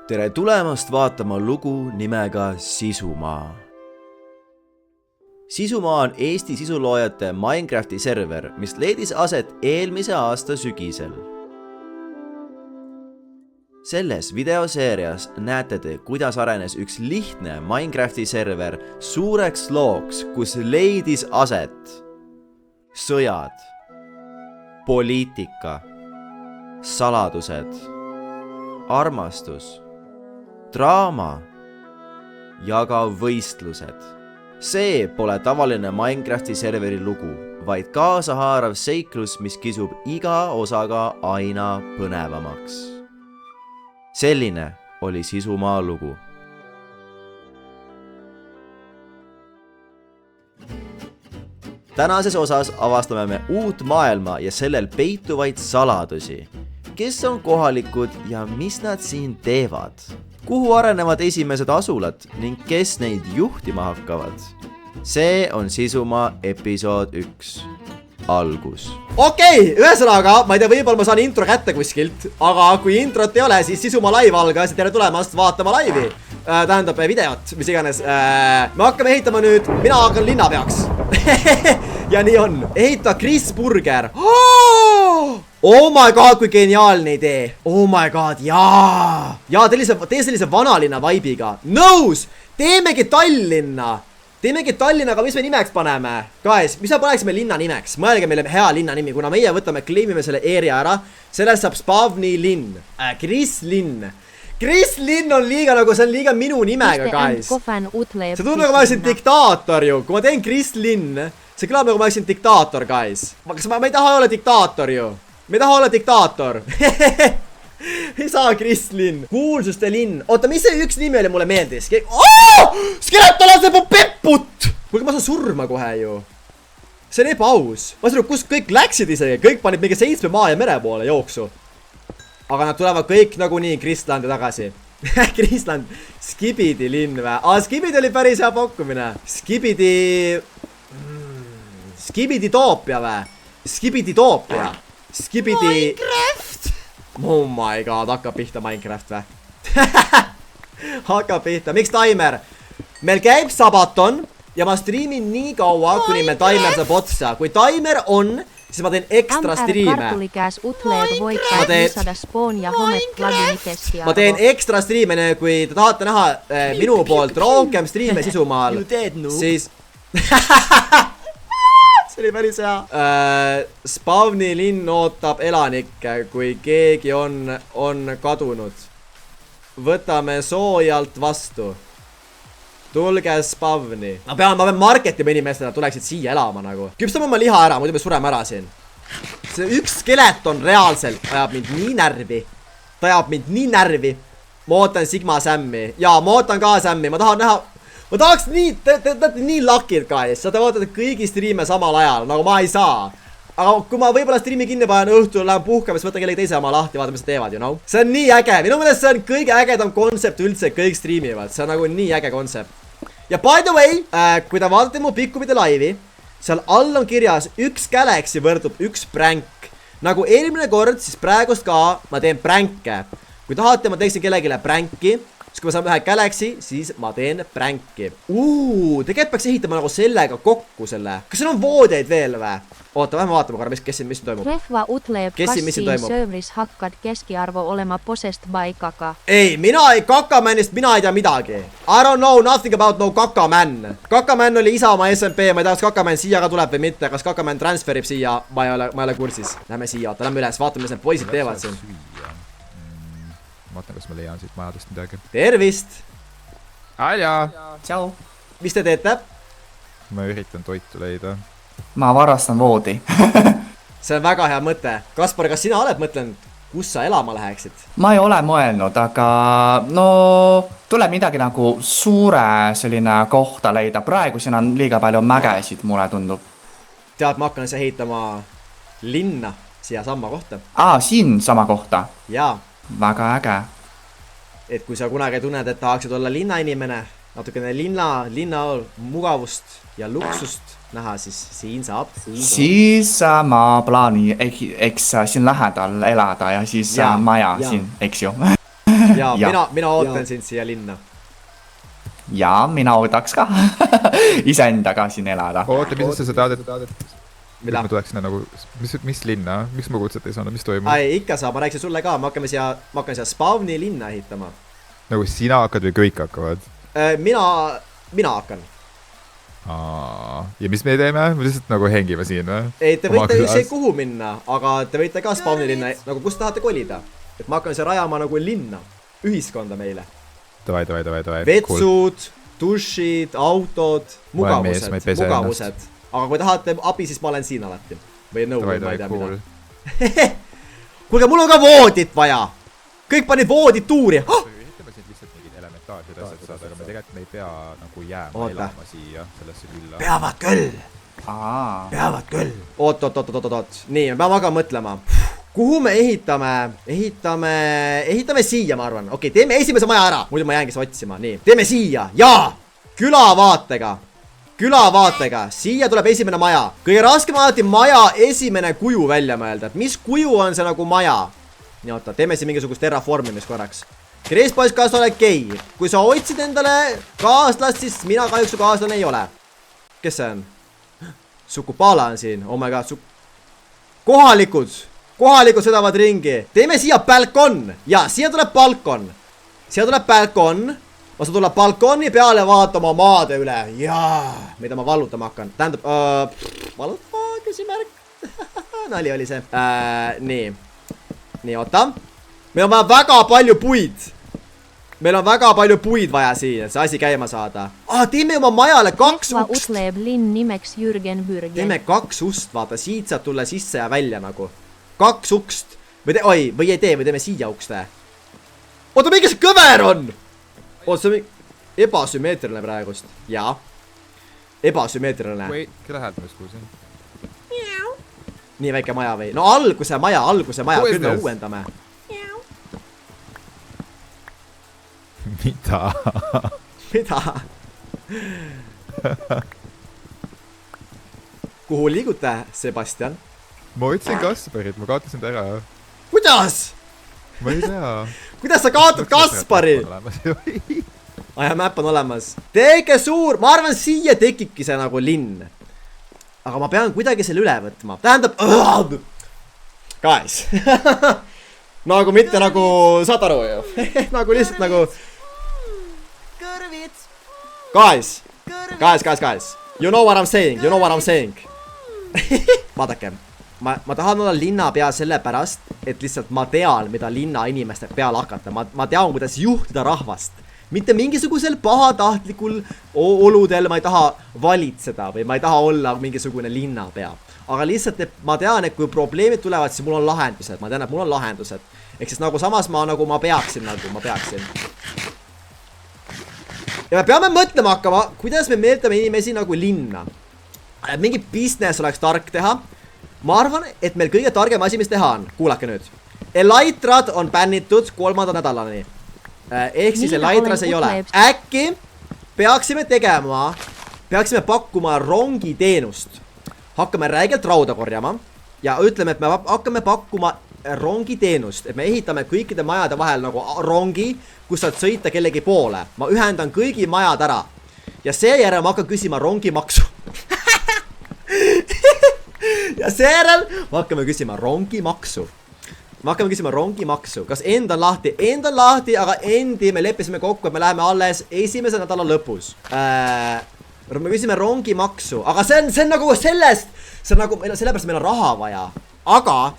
Tere tulemast vaatama lugu nimega Sisumaa. Sisumaa on Eesti sisuloojate Minecrafti server, mis leidis aset eelmise aasta sügisel. Selles videoseerias näete te, kuidas arenes üks lihtne Minecrafti server suureks looks, kus leidis aset sõjad, poliitika, saladused, armastus, draama ja ka võistlused. See pole tavaline Minecrafti serveri lugu, vaid kaasahaarav seiklus, mis kisub iga osaga aina põnevamaks. Selline oli Sisumaa lugu. Tänases osas avastame me uut maailma ja sellel peituvaid saladusi. Kes on kohalikud ja mis nad siin teevad? Kuhu arenevad esimesed asulad ning kes neid juhtima hakkavad? See on Sisumaa episood 1. Algus. Okei, ühesõnaga, ma ei tea, võib-olla ma saan intro kätte kuskilt, aga kui introt ei ole, siis Sisumaa live algas ja tere tulemast vaatama laivi. Tähendab videot, mis iganes. Me hakkame ehitama nüüd, mina hakkan linnapeaks. Ja nii on. Ehita Chris Burger. Oh my god, kui geniaalne idee. Oh my god, jaa. Jaa, tee sellise vanalinna vaibiga. Nõus, teemegi Tallinna. Teemegi Tallinna, aga mis me nimeks paneme? Guys, mis me paneksime linna nimeks? Mõelge meile hea linna nimi, kuna meie võtame, kleimime selle area ära. Sellest saab Spavni linn. Chris Linn. Chris Linn on liiga nagu, see on liiga minu nimega, guys. See tundub nagu ma oleksin diktaator ju. Kui ma teen Chris Linn, see kõlab nagu ma oleksin diktaator, guys. Kas ma ei taha olla diktaator ju? Me ei taha olla diktaator. Ei saa Chris Linn. Kuulsuste linn. Oota, mis see üks nimi oli mulle meeldis? Skeleton laseb mu pepput! Kuulge, ma saan surma kohe ju. See on ebaaus. Ma saan, kus kõik läksid isegi. Kõik panid mingi 7 maa ja mere poole jooksu. Aga nad tulevad kõik nagunii Kristlandi tagasi. Kristland. Skibidi linn või? Skibidi oli päris hea pakkumine. Skibidi-toopia või? Skibidi-toopia. Skibidi... Minecraft! Oh my god, hakkab pihta Minecraft või? Hakkab pihta. Miks timer? Meil käib sabaton ja ma streamin nii kaua, kuni meil timer saab otsa. Kui timer on, siis ma teen ekstra striime. Ma teen ekstra striime, kui te tahate näha minu poolt rohkem striime Sisumaal, siis... See oli päris hea. Spavni linn ootab elanikke, kui keegi on kadunud. Võtame soojalt vastu. Tulge Spavni. Ma pean marketima inimestele, tuleksid siia elama nagu. Küpstame oma liha ära, muidu me sureme ära siin. See üks skeleton reaalselt ajab mind nii närvi. Ta ajab mind nii närvi. Ma ootan Sigma Sammi. Jaa, ma ootan ka Sammi. Ma tahan näha... Ma tahaks nii, te olete nii lakid, guys. Sa te vaatate kõigi striime samal ajal, nagu ma ei saa. Aga kui ma võib-olla striimi kinni panen õhtul, lähen puhkama, siis võtan kellegi teise oma lahti, vaata, mis nad teevad, you know? See on nii äge. Minu meelest see on kõige ägedam kontsept üldse, kõik striimivad. See on nagu nii äge kontsept. Ja by the way, kui te vaatate mu pikkubide laivi, seal all on kirjas üks Galaxy võrdub üks prank. Nagu eelmine kord, siis praegust ka ma teen pränke. Kui tahate, ma teeksin kellegile pränki. Siis kui ma saan ühe Galaxy, siis ma teen pränki. Tegelikult peaks ehitama nagu sellega kokku selle. Kas seal on voodeid veel või? Oota, vähemalt vaatame korra, mis siin toimub. Rehva utleeb, kas siin serveris hakkad keskiarvo olema possessed by kaka? Ei, Kakamannist mina ei tea midagi. I don't know nothing about no Kakamann. Kakamann oli Isamaa SMP, ma ei tea, kas Kakamann siia ka tuleb või mitte. Kas Kakamann transferib siia, ma ei ole kursis. Lähme siia, oota, lähme üles, vaatame, mis need poisid teevad siin. Vaatan, kas ma leian siit majadest midagi. Tervist! Alja! Tšau! Mis te teete? Ma üritan toitu leida. Ma varastan voodi. See on väga hea mõte. Kaspar, kas sina oled mõtlenud, kus sa elama läheksid? Ma ei ole mõelnud, aga no tuleb midagi nagu suure selline kohta leida. Praegu siin on liiga palju mägesid, mulle tundub. Tead, ma hakkan ehitama linna siia sama kohta. Siin sama kohta? Jaa. Väga äge. Et kui sa kunagi tunned, et tahaksid olla linnainimene, natukene linna mugavust ja luksust näha, siis siin saab. Siis ma plaani, eks siin lähedal elada ja siis maja siin, eks ju. ja Jah. mina ootan sind siia linna. Ja mina ootaks ka iseendaga siin elada. oota, mis sa tahad, et Mida? ma tuleks sinna nagu, mis linna, miks ma kutset ei saanud, mis toimub? Ai, ikka saab, ma rääkisin sulle ka, ma hakkan siia spawni linna ehitama. Nagu sina hakkad või kõik hakkavad? Mina hakkan. Ja mis me teeme? Me lihtsalt nagu hengime siin või? Ei, te võite ükskõik kuhu minna, aga te võite ka spawni linna, nagu kus tahate kolida. Et ma hakkan siia rajama nagu linna, ühiskonda meile. Davai. Vetsud, dušid, autod, mugavused. Aga kui tahate abi, siis ma olen siin alati. Või nõu, ma ei tea mida. Kuulge, mul on ka voodit vaja. Kõik panid voodit tuuri. Ütleme siin lihtsalt mingid elementaarsed asjad saada, aga me tegelikult me ei pea nagu jääma elama siia sellesse külla. Peavad küll. Oot. Nii, me peame aga mõtlema. Kuhu me ehitame siia, ma arvan. Okei, teeme esimese maja ära. Muidu ma jäängi otsima. Nii, teeme siia. Jaa! Külavaatega. Siia tuleb esimene maja. Kõige raskem alati maja esimene kuju välja mõelda. Et mis kuju on see nagu maja? Nii, oota, teeme siin mingisugust terraformimist korraks. Chris Boys, kas oled gei? Kui sa otsid endale kaaslast, siis mina kahjuks su kaaslane ei ole. Kes see on? Sukupala on siin. Oh my god. Kohalikud sõdavad ringi. Teeme siia balkon. Ja, siia tuleb balkon. Ma saan tulla balkoni peale vaatama maade üle. Jaa, mida ma vallutama hakkan. Tähendab, vallutama küsimärk. Nali oli see. Nii, oota. Meil on vaja väga palju puid vaja siin, et see asi käima saada. Teeme oma majale 2 ust. Utleb linn nimeks Jürgen Bürgen. Teeme 2 ust, vaata. Siit saab tulla sisse ja välja nagu. 2 ukst. Või ei tee, või teeme siia ukste. Oota, mingi see kõver on! See on ebasümmeetriline praegust. Jaa. Ebasümmeetriline. Või, kelle häält ma just kuulsin? Nii väike maja või? No alguse maja. Küll me uuendame. Mida? Kuhu liigute, Sebastian? Ma otsin Kasparit, ma kaotasin ta ära. Kuidas? Ma ei tea. Kuidas sa kaotad Kaspari? Mäpp on olemas. Tege suur, ma arvan siia tekibki see nagu linn. Aga ma pean kuidagi selle üle võtma. Tähendab, guys. Nagu mitte nagu, saad aru ju. Nagu lihtsalt nagu. Guys. You know what I'm saying. Vaadake. Ma tahan olla linnapea sellepärast, et lihtsalt ma tean, mida linna inimeste peal hakata. Ma tean, kuidas juhtida rahvast. Mitte mingisugusel pahatahtlikul oludel ma ei taha valitseda või ma ei taha olla mingisugune linnapea. Aga lihtsalt ma tean, et kui probleemid tulevad, siis mul on lahendused. Ma tean, et mul on lahendused. Ehk siis nagu samas ma peaksin. Ja me peame mõtlema hakkama, kuidas me meeltame inimesi nagu linna. Mingi business oleks tark teha. Ma arvan, et meil kõige targem asi, mis teha on. Kuulake nüüd. Elytrad on bännitud 3. nädalani. Ehk siis Elytras ei ole. Äkki peaksime pakkuma rongiteenust. Hakkame räigelt rauda korjama. Ja ütleme, et me hakkame pakkuma rongiteenust. Et me ehitame kõikide majade vahel nagu rongi, kus saad sõita kellegi poole. Ma ühendan kõigi majad ära. Ja seejärel ma hakkan küsima rongimaksu. Ja seejärel me hakkame küsima rongimaksu. Kas end on lahti? End on lahti, aga endi me leppisime kokku, et me läheme alles esimese nädala lõpus. Me küsime rongimaksu. Aga see on nagu sellest. See on nagu, sellepärast meil on raha vaja. Aga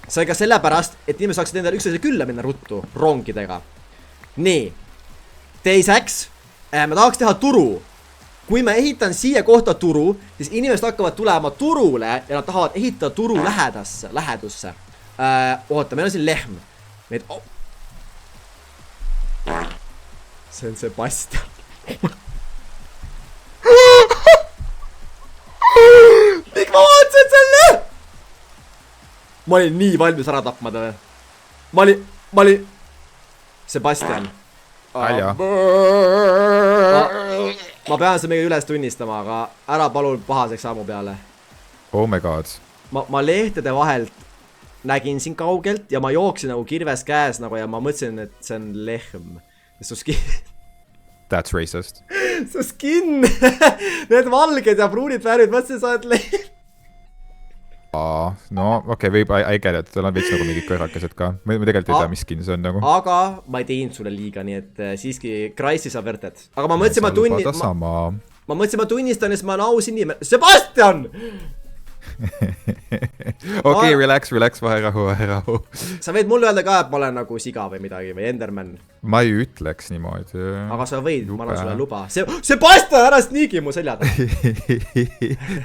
see on ka sellepärast, et inimesed saaksid endale üksteise külla minna ruttu rongidega. Nii. Teiseks, ma tahaks teha turu. Kui ma ehitan siia kohta turu, siis inimesed hakkavad tulema turule ja nad tahavad ehitada turu lähedusse. Oota, meil on siin lehm. See on Sebastian. Miks ma vaatasin selle? Ma olin nii valmis ära tapma ta. Ma olin Sebastian. Alja. Ma pean seda meiega üles tunnistama, aga ära palun pahaseks ammu peale. Oh my god. Ma lehtede vahelt nägin siin kaugelt ja ma jooksin nagu kirves käes nagu ja ma mõtlesin, et see on lehm. Su skin... That's racist. Su skin! Need valged ja pruunid värvid, mõtlesin, sa oled lehm. No okei, võib, I get it, tal on veits nagu mingid kõrrakesed ka. Ma tegelikult ei tea, mis skin see on nagu. Aga ma ei teinud sulle liiga, nii et siiski Crisis on verted. Aga ma mõtlesin, ma tunnistan, et ma olen aus inimene. Sebastian! Okei, relax, vaherahu. Sa võid mulle öelda ka, et ma olen nagu siga või midagi või Enderman. Ma ei ütleks niimoodi. Aga sa võid, ma annan sulle luba. Sebastian, ära sniigi mu seljad.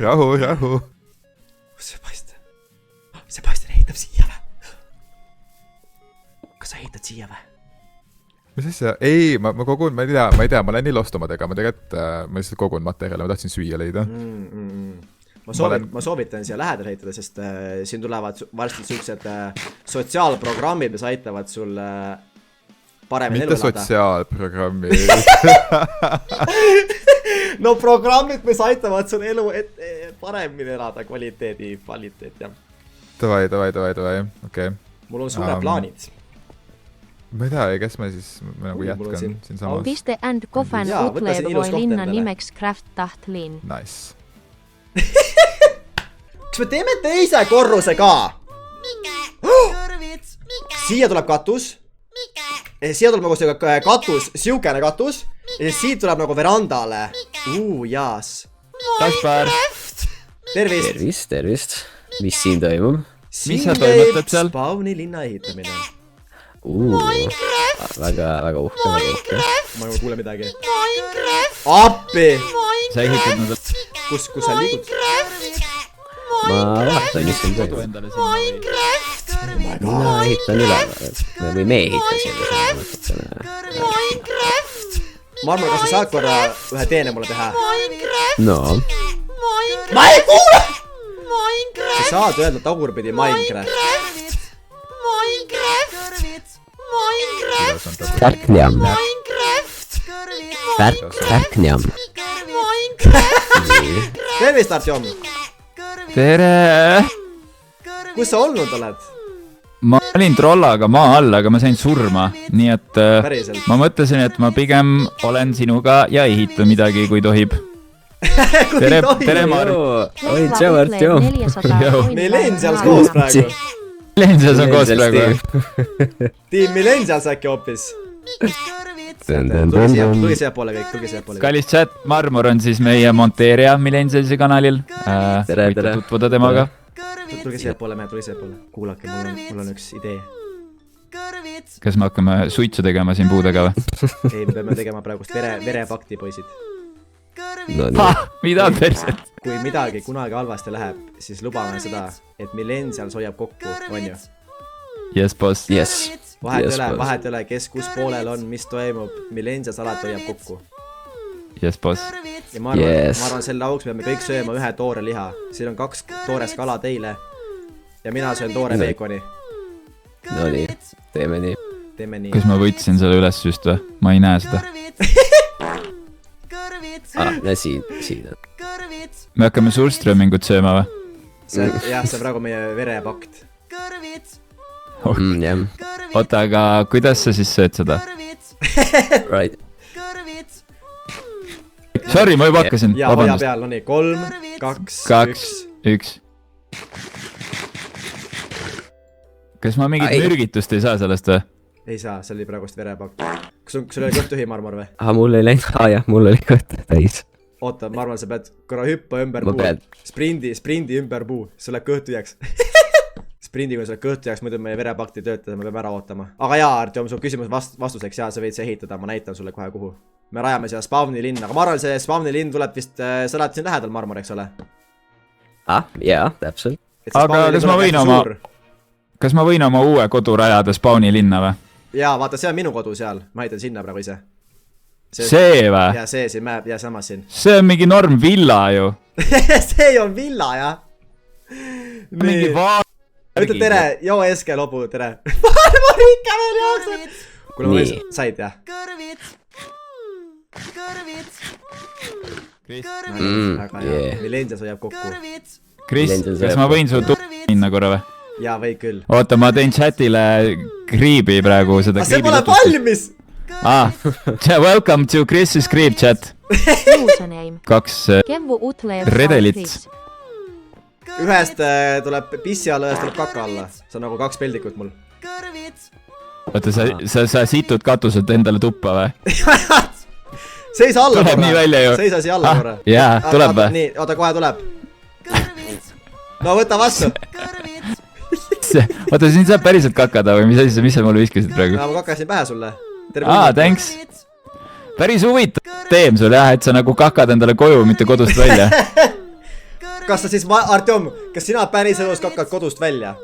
Rahu. Sebastian ehitab siia või? Kas sa ehitad siia või? Mis asja? Ei, ma kogun, ma ei tea, ma olen nii lost omadega, ma lihtsalt kogun materjale, ma tahtsin süüa leida. Ma soovitan siia lähedal ehitada, sest siin tulevad varsti sellised sotsiaalprogrammid, mis aitavad sul paremini elu elada. Mitte sotsiaalprogrammid. No programmid, mis aitavad sul elu paremini elada, kvaliteet, jah. Davai, okei. Mul on suure plaanid. Ma ei tea, kes ma siis nagu jätkan siin samas. Piste and Kofan utleeb voi linna nimeks Craft Tahtlin. Nice. Kas me teeme teise korruse ka? Siia tuleb katus. Siia tuleb nagu katus, siukene katus. Ja siit tuleb nagu verandale. Jaas. Kaspar. Tervist. Mis siin toimub? Mis sa toimetad seal? Spawni linna ehitamine. Väga uhke. Ma ei kuule midagi. Appi! Sa ehitad nad... Kus sa liigud? Ma vaatan, mis siin toimub. Mina ehitan üleval. Või me ehitasime. Marmor, kas sa saad korra ühe teene mulle teha? No. Ma ei kuule! Sa saad öelda tagurpidi Minecraft. Färknjam. Färknjam. Tervist, Artjom! Tere! Kus sa olnud oled? Ma olin trollaga maa all, aga ma sain surma, nii et Päriselt. ma mõtlesin, et ma pigem olen sinuga ja ehitan midagi, kui tohib. Tere, Marv! Oi, tšau, Artjom! Millennials koos praegu. Millennials on koos praegu. Team Millennials äkki hoopis. Tulge siia poole kõik. Kallis chat, Marmor on siis meie monteerija Millennialsi kanalil. Võite tutvuda temaga. Tulge siia poole. Kuulake, mul on üks idee. Kas me hakkame suitsu tegema siin puudega või? Ei, me peame tegema praegust verepakti, poisid. Mida perset? Kui midagi kunagi halvasti läheb, siis lubame seda, et Millennials hoiab kokku, on ju? Yes, boss. Yes. Vahet ei ole, kes kus poolel on, mis toimub, Millennials alati hoiab kokku. Yes, boss. Ja ma arvan, selle auks peame kõik sööma ühe toore liha. Siin on 2 toores kala teile. Ja mina söön toore beekoni. No nii, teeme nii. Kas ma võtsin selle üles just või? Ma ei näe seda. Siin on. Me hakkame surströmmingut sööma või? Jah, see on praegu meie verepakt. Oota, aga kuidas sa siis sööd seda? Right. Sorry, ma juba hakkasin. Ja, hoia peal, no nii, 3, 2, 1. Kas ma mingit mürgitust ei saa sellest või? Ei saa, see oli praegust verepakt. Kas sul oli kõht tühi, Marmor või? Mul ei läinud, jah, mul oli kõht täis. Oota, Marmor, sa pead korra hüppa ümber puu. Sprindi ümber puu, sul läheb kõht tühjaks. Sprindi, kui sul läheb kõht tühjaks, muidu meie verepakti töötada, me peame ära ootama. Aga jaa, Artjom, su küsimus vastuseks, jaa, sa võid see ehitada, ma näitan sulle kohe kuhu. Me rajame siia spawni linna, aga ma arvan, see spawni linn tuleb vist, sa oled siin lähedal, Marmor, eks ole? Jaa, täpselt. Aga kas ma võin oma uue kodu rajada spawni linna või? Jaa, vaata, see on minu kodu seal, ma ehitan sinna praegu ise. See või? Jaa, see siin, ja samas siin. See on mingi norm villa ju. See on villa, jah. Mingi ütle tere, joo Eske lobu, tere. Marmor ikka veel jookseb. Kuule, ma said, jah. Yeah. Millennials hoiab kokku. Kris, kas ma võin su minna korra või? Jaa, või küll. oota, ma teen chatile kriibi praegu seda see pole valmis! Welcome to Chris's Creep chat. Username. 2 Kevvu Utlev. redelit. Ühest tuleb pissi alla, ühest tuleb kaka alla. See on nagu 2 peldikut mul. oota, sa situd katuselt endale tuppa või? Seisa alla tuleb nii välja ju. Seisa siia alla korra. Jaa, tuleb või? Nii, oota, kohe tuleb. No võta vastu. oota, siin saab päriselt kakada või mis asi, mis sa mulle viskasid praegu? Ma kakasin pähe sulle. Thanks. Päris huvitav teem sul jah, et sa nagu kakad endale koju, mitte kodust välja. Kas sa siis, Artjom, kas sina päris elus kakad kodust välja?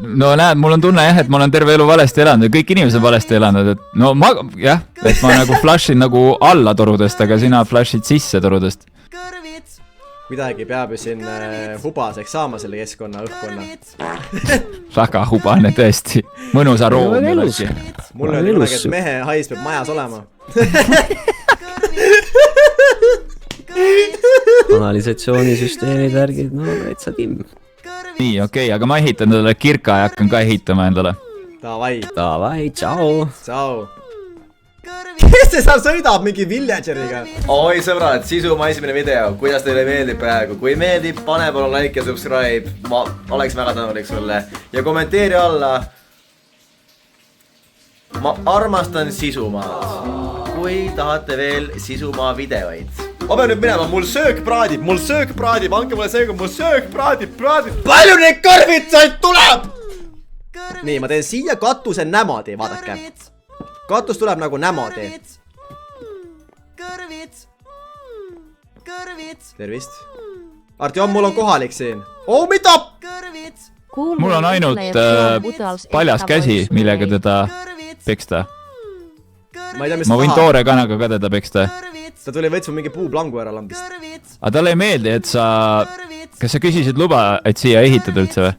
No näed, mul on tunne jah, et ma olen terve elu valesti elanud ja kõik inimesed on valesti elanud, et no ma, jah, et ma nagu flashin nagu alla torudest, aga sina flashid sisse torudest. Midagi peab ju siin hubaseks saama selle keskkonna, õhkkonna. Väga hubane tõesti, mõnusa room. Mul on niimoodi, et mehe hais peab majas olema. Kanalisatsioonisüsteemid, värgid, no täitsa timm. Nii, okei, aga ma ehitan talle kirka ja hakkan ka ehitama endale. Davai, tšau. Tšau. Kes see seal sõidab mingi villageriga? Oi sõbrad, Sisuma esimene video, kuidas teile meeldib praegu? Kui meeldib, pane palun like ja subscribe, ma oleks väga tänulik sulle. Ja kommenteeri alla. Ma armastan Sisumaad. Kui tahate veel Sisumaa videoid. Ma pean nüüd minema, mul söök praadib, anke mulle söögu, mul söök praadib. Palju neid kõrvitsaid tuleb? Nii, ma teen siia katuse nämadi, vaadake. Katus tuleb nagu nämadi. Tervist. Artjom, mul on kohalik siin. Oh, mida? Mul on ainult paljas käsi, millega teda peksta. Ma võin toore kanaga ka teda peksta. Ta tuli võtsu mingi puuplangu ära lambist. Aga talle ei meeldi, et sa... Kas sa küsisid luba, et siia ehitada üldse või?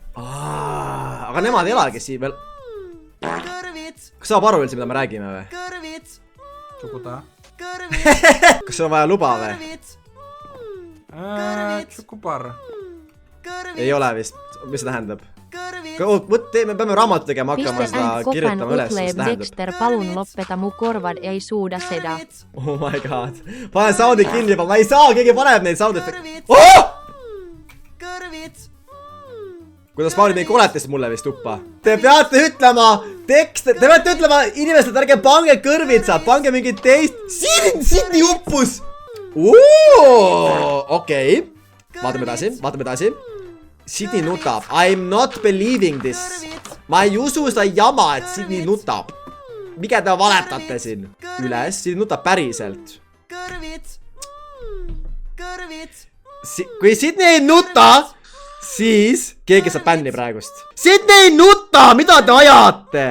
Aga nemad ei elagi siin veel. Kas saab aru üldse, mida me räägime või? Čukuta. Kas sul on vaja luba või? Čukupar. Ei ole vist. Mis see tähendab? Me peame raamatu tegema hakkama seda kirjutama üles. Dexter, palun loppeta mu korvad ei suuda seda. Oh my god. Panen soundi kinni juba. Ma ei saa, keegi paneb neid sound efekti. Oh! Kuidas paanid neid koletest mulle vist tuppa? Te peate ütlema tekste, te peate ütlema inimesed, ärge pange kõrvitsa, pange mingit teist. Sidni uppus! Okei. Vaatame edasi. Sidni nutab. I'm not believing this. Ma ei usu seda jama, et Sidni nutab. Mikä te valetate siin? Üles, Sidni nutab päriselt. Kui Sidni ei nuta, siis keegi saab bänni praegust. Sidni ei nuta, mida te ajate?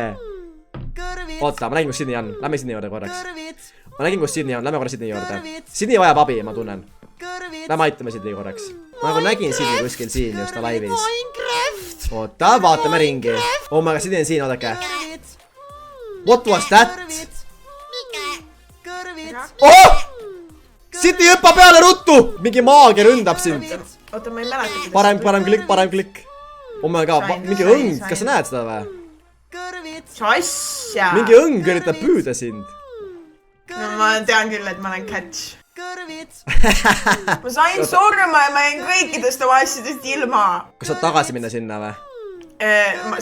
Oota, ma nägin, kus Sidni on. Lähme Sidni juurde korraks. Ma nägin, kus Sidni on. Lähme korra Sidni juurde. Sidni vajab abi, ma tunnen. Lähme aitame Sidni korraks. Ma nagu nägin Sidni kuskil siin just ta laivis. Oota, vaatame ringi. Oh my god, Sidni on siin, oodake. What was that? Oh! Sidni hüppa peale ruttu! Mingi maagi ründab sind. Oota, ma ei mäleta. Parem klikk. Oh my god, mingi õng, kas sa näed seda või? Asja! Mingi õng üritab püüda sind. No ma tean küll, et ma olen catch. Ma sain surma ja ma jäin kõikidest oma asjadest ilma. Kas saad tagasi minna sinna või?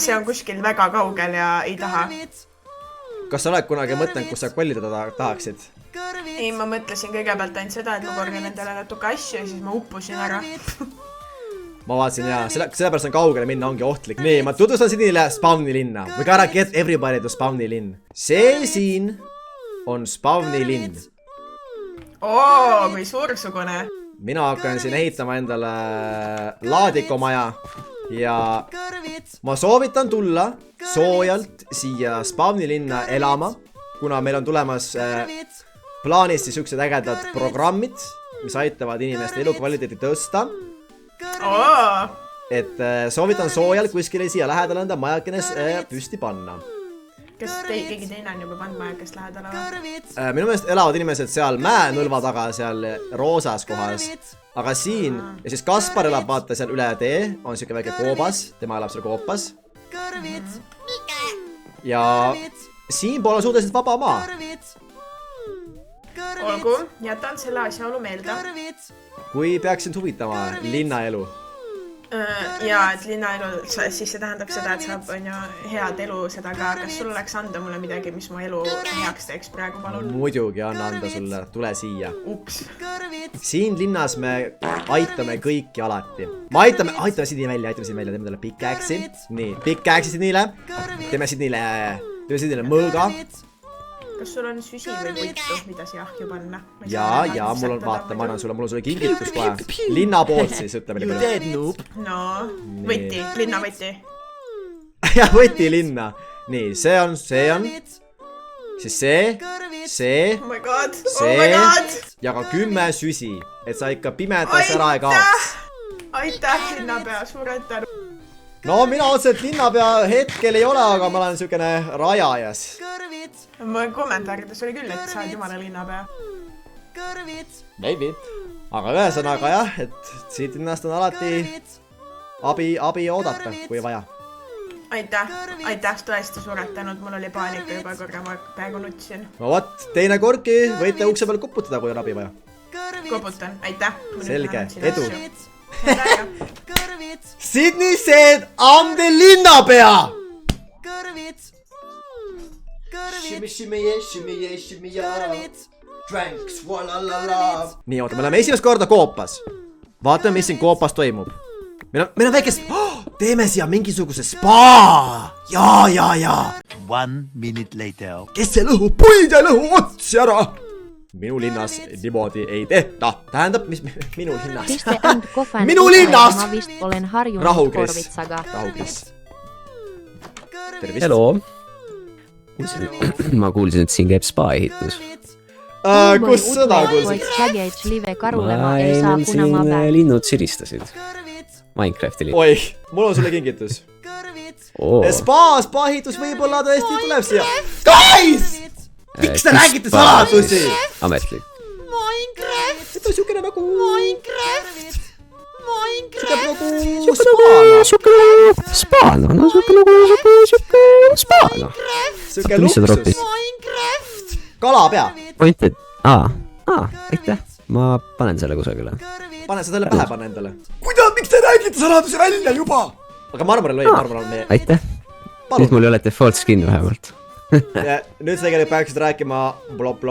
See on kuskil väga kaugel ja ei taha. Kas sa oled kunagi mõtlenud, kus sa kollida tahaksid? Ei, ma mõtlesin kõigepealt ainult seda, et ma korjan endale natuke asju ja siis ma uppusin ära. Ma vaatasin jaa, sellepärast on kaugele minna, ongi ohtlik. Nii, ma tutvustan Sidnile Spawni linna. We gotta get everybody to Spawni linn. See siin on Spawni linn. Kui suursugune. Mina hakkan siin ehitama endale laadikomaja ja ma soovitan tulla soojalt siia Spawni linna elama, kuna meil on tulemas plaanis siis üksed ägedad programmid, mis aitavad inimeste elukvaliteeti tõsta. Et soovitan soojalt kuskile siia lähedale enda majakenes püsti panna. Kas keegi teine on juba pannud majakest lähedale? Minu meelest elavad inimesed seal mäenõlva taga, seal roosas kohas. aga siin ja siis Kaspar elab vaata seal üle tee, on siuke väike koobas, tema elab seal koopas. Ja siinpool on suhteliselt vaba maa. Olgu, jätan selle asjaolu meelde. Kui peaksin huvitama linnaelu. Ja, et linnaelu, siis see tähendab seda, et saab head elu seda ka. Kas sul oleks anda mulle midagi, mis mu elu heaks teeks praegu, palun? Muidugi anna anda sulle, tule siia. Ups. Siin linnas me aitame kõiki alati. Me aitame Sidney välja, teeme talle pickaxe'i. Nii, pickaxe'i Sidneyle. Teeme Sidneyle mõõga. Kas sul on süsi või puitu, mida siia ahju panna? Ja, mul on, vaata, ma annan sulle kingitus kohe. Linna poolt siis, ütleme nii palju. No, võti, linna võti. Ja, võti linna. Nii, see on. Siis see. Oh my god. Ja ka 10 süsi, et sa ikka pimedas ära ei kaoks. Aitäh, linnapea, suur aitäh. No, mina otseselt linnapea hetkel ei ole, aga ma olen siukene rajajas. Mu kommentaarides oli küll, et sa oled jumala linnapea. Maybe. Aga ühesõnaga jah, et siit linnast on alati abi oodata, kui vaja. Aitäh, tõesti suured tänud, mul oli paanika juba korra, ma peaaegu nutsin. No võt, teine kordki võite ukse peal koputada, kui on abi vaja. Koputan, aitäh. Selge, edu. Sidney said, I'm the linnapea! Nii, oota, me oleme esimest korda koopas. Vaatame, mis siin koopas toimub. Meil on väikest... Teeme siia mingisuguse spa! Ja. 1 minute later. Kes see lõhu puid ja lõhu otsi ära? Minu linnas niimoodi ei tehta. Tähendab, mis minu linnas? Minu linnas! Ma vist olen harjunud korvitsaga. Rahu, Kris. Tervist. Hello. Ma kuulsin, et siin käib spa ehitus. Kus seda kuulsid? Ma ei mul siin linnud siristasid. Minecrafti lind. Oi, mul on sulle kingitus. Spa ehitus võib-olla tõesti tuleb siia. Guys! Miks te räägite saladusi? Ametlik. Minecraft! See on siukene nagu... Minecraft! Siukene spaana. No siukene spaana. Siuke luksus. Minecraft! Kalapea. Pointed. Aitäh. Ma panen selle kusagile. Pane sa selle pähe, pane endale. Miks te räägite saladusi välja juba? Aga Marmoril on meie... Aitäh. Nüüd mul ei ole default skin vähemalt. Nüüd sa tegelikult peaksid rääkima blop.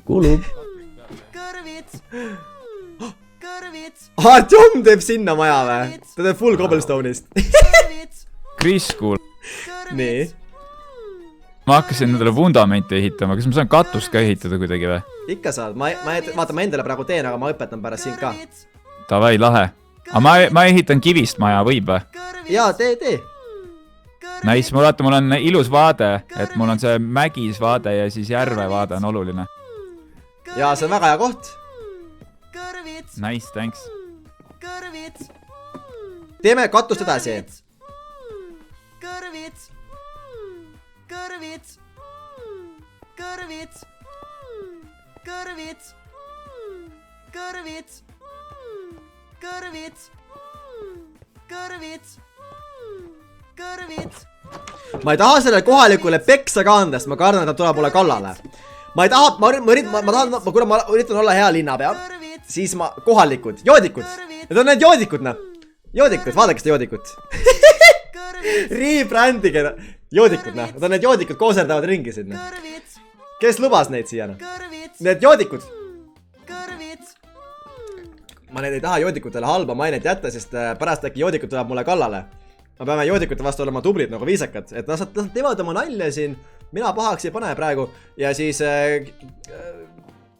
Kulu. Artjom teeb sinna maja või? Ta teeb full cobblestone'ist. Kris, kuul. Nii. Ma hakkasin endale vundamenti ehitama, kas ma saan katust ka ehitada kuidagi või? Ikka saad, vaata ma endale praegu teen, aga ma õpetan pärast siin ka. Tavai, lahe. Aga ma ehitan kivist maja, võib või? Jaa, tee. Nice, mul on ilus vaade, et mul on see mägis vaade ja siis järve vaade on oluline. Jaa, see on väga hea koht. Nice, thanks. Teeme katust edasi. Ma ei taha sellele kohalikule peksa ka anda, sest ma kardan, et ta tuleb mulle kallale. Ma üritan olla hea linnapea. Siis kohalikud, joodikud. Need on need joodikud, Joodikud, vaadake seda joodikut. Rebrändige joodikud, Need on need joodikud kooserdavad ringi sinna. Kes lubas neid siia, Need joodikud. Ma neid ei taha joodikutele halba mainet jätta, sest pärast äkki joodikud tuleb mulle kallale. Ma peame joodikute vastu olema tublid nagu viisakad. Et nad teevad oma nalja siin. Mina pahaks ei pane praegu. Ja siis...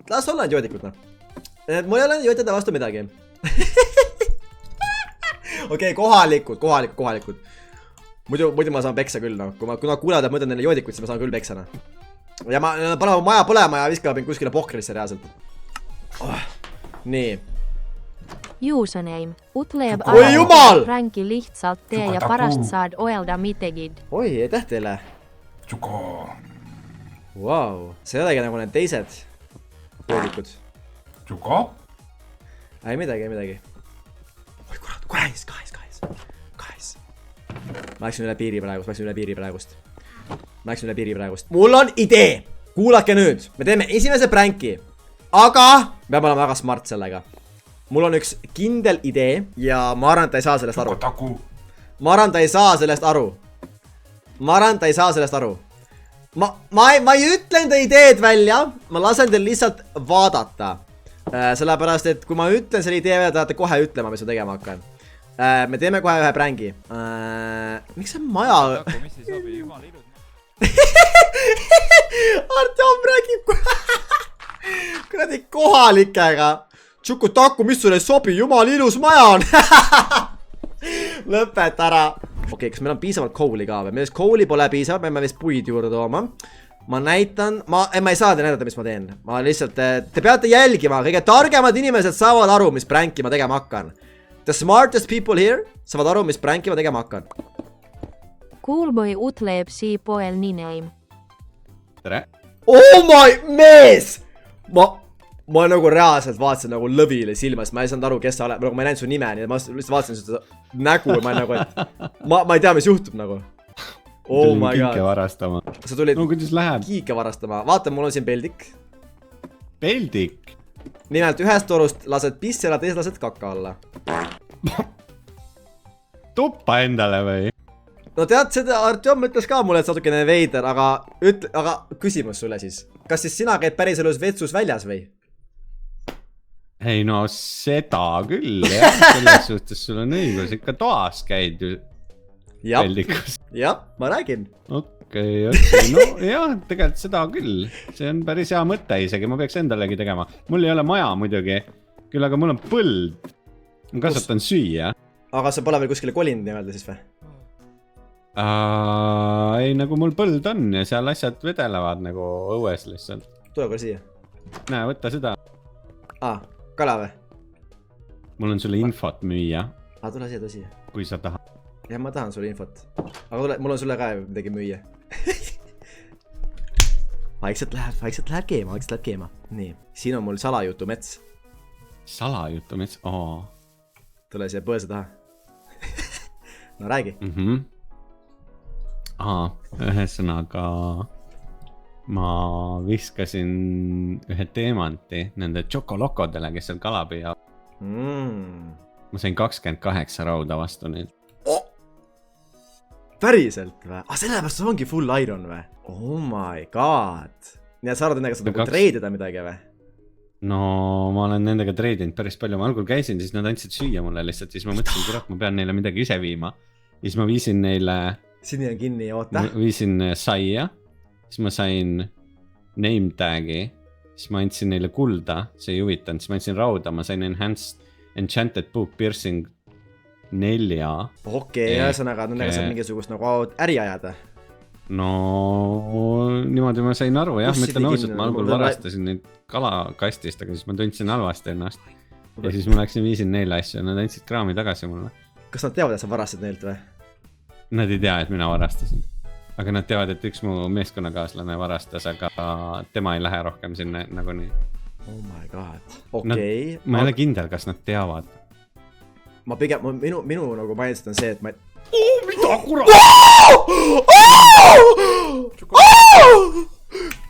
las olla need joodikud, Mul ei ole joodide vastu midagi. Okei, kohalikud. Muidu ma saan peksa küll, Kui ma kuulad, et ma ütlen neile joodikud, siis ma saan küll peksa, Ja ma panen maja põlema ja viskab mind kuskile pohkrisse reaalselt. Nii. Username. Utleeb Oi jumal! Franki lihtsalt tee ja parast saad öelda mitegid. Oi, aitäh teile. Vau, see ei olegi nagu need teised poodikud. Ei midagi. Oi kurat, guys. Ma läksin üle piiri praegust. Mul on idee! Kuulake nüüd, me teeme esimese pränki. Aga me peame olema väga smart sellega. Mul on üks kindel idee ja ma arvan, et ta ei saa sellest aru. Ma ei ütle enda ideed välja, ma lasen teil lihtsalt vaadata. Sellepärast, et kui ma ütlen selle idee välja, tahate kohe ütlema, mis ma tegema hakkan. Me teeme kohe ühe prängi. Miks see maja... Mis ei sobi, jumal ilus. Artjom räägib kuradi kohalikega. Tšuku-taku, mis sulle ei sobi, jumal ilus maja on. Lõpeta ära. Okei, kas meil on piisavalt kooli ka või? Meil kooli pole piisavalt, me peame vist puid juurde tooma. Ma näitan, ma ei saa te näidata, mis ma teen. Ma lihtsalt, te peate jälgima, kõige targemad inimesed saavad aru, mis pränki ma tegema hakkan. The smartest people here saavad aru, mis pränki ma tegema hakkan. Coolboy utleeb poel name. tere! Oh my mees! Ma nagu reaalselt vaatasin nagu lõvile silmas, ma ei saanud aru, kes sa oled, ma ei näinud su nime, nii et ma lihtsalt vaatasin seda nägu ja ma nagu, et ma ei tea, mis juhtub nagu. Oh my god. Kiike varastama. Sa tulid no kuidas läheb? Kiike varastama. Vaata, mul on siin peldik. Peldik? Nimelt ühest torust lased pisse ja teised lased kaka alla. Tuppa endale või? No tead, seda Artjom ütles ka mulle, et saadukene veider, aga küsimus sulle siis. Kas siis sina käid päriselus vetsus väljas või? Ei no seda küll, jah. Selles suhtes sul on õigus, ikka toas käid ju peldikus. Jah, ma räägin. Okei, no jah, tegelikult seda küll. See on päris hea mõte isegi, ma peaks endalegi tegema. Mul ei ole maja muidugi, küll aga mul on põld. Ma kasvatan süüa. Aga sa pole veel kuskile kolinud nii-öelda siis või? Ei, nagu mul põld on ja seal asjad vedelevad nagu õues lihtsalt. Tule korra siia. Näe, võtta seda. Kala või? Mul on sulle infot müüa. Tule siia. Kui sa tahad. Jah, ma tahan sulle infot. Aga mul on sulle ka midagi müüa. Vaikselt läheb keema. Nii, siin on mul salajutu mets. Salajutu mets? Oo. Tule siia põõsa taha. No räägi. Ühesõnaga ma viskasin ühe teemanti nende tšokolokodele, kes seal kala püüab. Ma sain 28 rauda vastu nüüd. Päriselt või? Sellepärast see ongi full iron või? Oh my god. Nii et sa arvad endaga seda treidida midagi või? No ma olen nendega treidinud päris palju. Ma algul käisin, siis nad andsid süüa mulle lihtsalt. Siis ma mõtlesin, kurat, ma pean neile midagi ise viima. Siis ma viisin neile... Sini on kinni, oota. Viisin saia. Siis ma sain name tag'i. Siis ma andsin neile kulda. See ei huvitanud. Siis ma andsin rauda. Ma sain enhanced enchanted book piercing 4. Okei, ühesõnaga, nendega saab mingisugust nagu äri ajada. No niimoodi ma sain aru, jah, ma ütlen ausalt, ma algul varastasin neid kalakastist, aga siis ma tundsin halvasti ennast. Ja siis ma läksin viisin neile asju ja nad andsid kraami tagasi mulle. Kas nad teavad, et sa varastasid neilt või? Nad ei tea, et mina varastasin. Aga nad teavad, et üks mu meeskonnakaaslane varastas, aga tema ei lähe rohkem sinna nagunii. Oh my god. Okei. Ma ei ole kindel, kas nad teavad. Ma pigem, minu nagu mindset on see, et ma... mida kurat?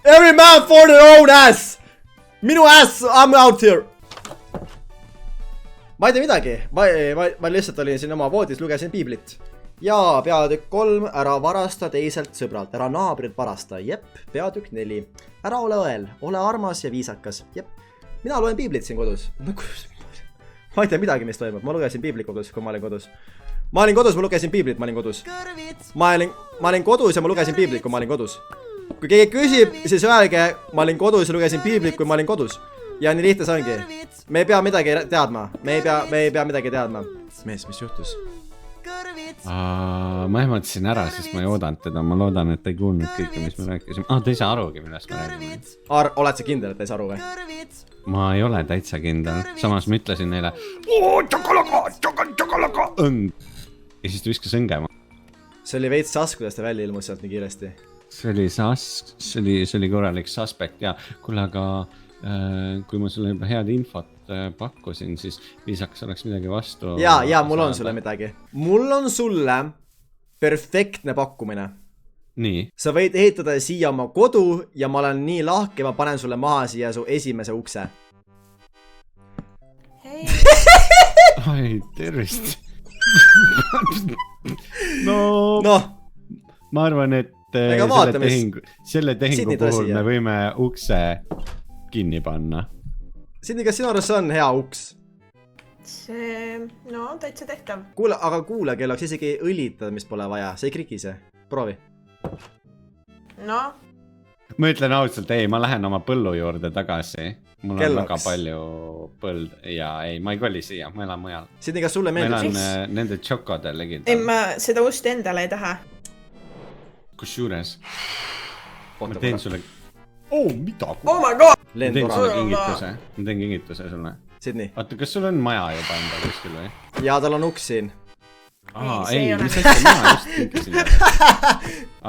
Every man for their own ass! Minu ass, I'm out here! Ma ei tea midagi. Ma lihtsalt olin siin oma voodis, lugesin piiblit. Ja peatükk 3, ära varasta teiselt sõbralt. Ära naabrilt varasta. Jep, peatükk 4. Ära ole õel, ole armas ja viisakas. Jep, mina loen piiblit siin kodus. Ma ei tea midagi, mis toimub. Ma lugesin piiblit kodus, kui ma olin kodus. Ma olin lugesin piiblit, ma olin kodus. Ma olin kodus ja ma lugesin piiblit, kui ma olin kodus. Kui keegi küsib, siis öelge, ma olin kodus ja lugesin piiblit, kui ma olin kodus. Ja nii lihtne see ongi. Me ei pea midagi teadma. Me ei pea midagi teadma. Mees, mis juhtus? ma ehmatasin ära, sest ma ei oodanud teda, ma loodan, et ta ei kuulnud kõike, mis me rääkisime. Ta ei saa arugi, millest me räägime. Oled sa kindel, et ta ei saa aru või? Ma ei ole täitsa kindel, samas ma ütlesin neile õng. Ja siis ta viskas õngema. See oli veits sask, kuidas ta välja ilmus sealt nii kiiresti. See oli korralik suspekt ja kuule, aga kui ma sulle juba head infot pakkusin, siis viisaks oleks midagi vastu. Ja mul on sulle midagi. Mul on sulle perfektne pakkumine. Nii. Sa võid ehitada siia oma kodu ja ma olen nii lahke, ma panen sulle maha siia su esimese ukse. Hei. Ai, tervist. No, ma arvan, et selle tehingu puhul me võime ukse kinni panna. Sidney, kas sinu arust on hea uks? No, täitsa tehtav. Aga kuule, kell oleks isegi õlitada, mis pole vaja. See ei krikise. Proovi. No. Ma ütlen ausalt, ei, ma lähen oma põllu juurde tagasi. Mul on väga palju põld ja ei, ma ei koli siia, ma elan mujal. Sidney, kas sulle meeldib? Ma elan nende tšokode legid. Ei, ma seda ust endale ei taha. Kus juures? Ma teen sulle... mida? Oh my god! Ma teen sulle kingituse. Ma teen kingituse sulle. Sidney. Oota, kas sul on maja juba enda kuskil või? Ja, tal on uks siin. Ei, mis asja maja just kinkisin.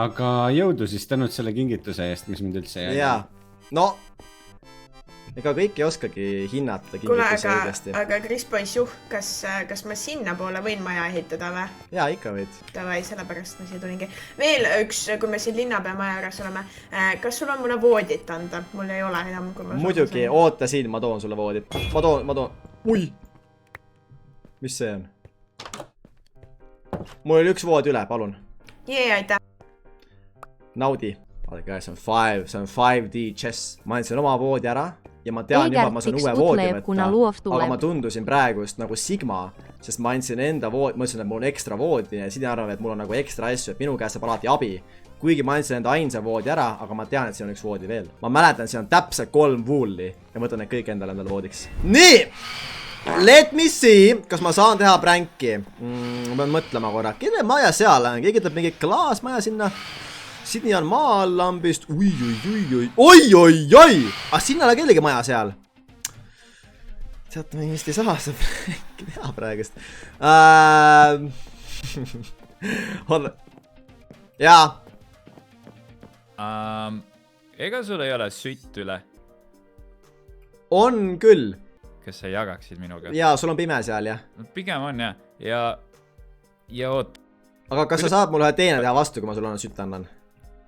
Aga jõudu siis tänud selle kingituse eest, mis mind üldse jäi. Jaa. No, ega kõik ei oskagi hinnata kingituse õigesti. Aga Chris Poisjuh, kas ma sinna poole võin maja ehitada või? Jaa, ikka võid. Tavai, sellepärast ma siia tulingi. Veel üks, kui me siin linnapea maja juures oleme. Kas sul on mulle voodit anda? Mul ei ole enam, kui ma... Muidugi, oota siin, ma toon sulle voodit. Ma toon. Ui! Mis see on? Mul oli üks vood üle, palun. Aitäh. Naudi. Vaadake, see on 5D chess. Ma andsin oma voodi ära ja ma tean juba, ma saan uue voodi võtta. Aga ma tundusin praegust nagu Sigma, sest ma andsin enda voodi, ma ütlesin, et mul on ekstra voodi ja siin arvan, et mul on nagu ekstra asju, et minu käest saab alati abi. Kuigi ma andsin enda ainsa voodi ära, aga ma tean, et siin on üks voodi veel. Ma mäletan, siin on täpselt 3 vooli ja võtan need kõik endale voodiks. Nii! Let me see, kas ma saan teha pränki. Ma pean mõtlema korra. Kelle maja seal on? Keegi ütleb mingi klaasmaja sinna. Sidney on maa all lambist. Oi. Ah, sinna on kellegi maja seal. Tead, ma vist ei saa seda pränki teha praegust. Jaa. Ega sul ei ole sütt üle? On küll. Kas sa jagaksid minuga? Jaa, sul on pime seal, jah? Pigem on, jah. Ja oot. Aga kas sa saad mulle ühe teine teha vastu, kui ma sulle sütt annan?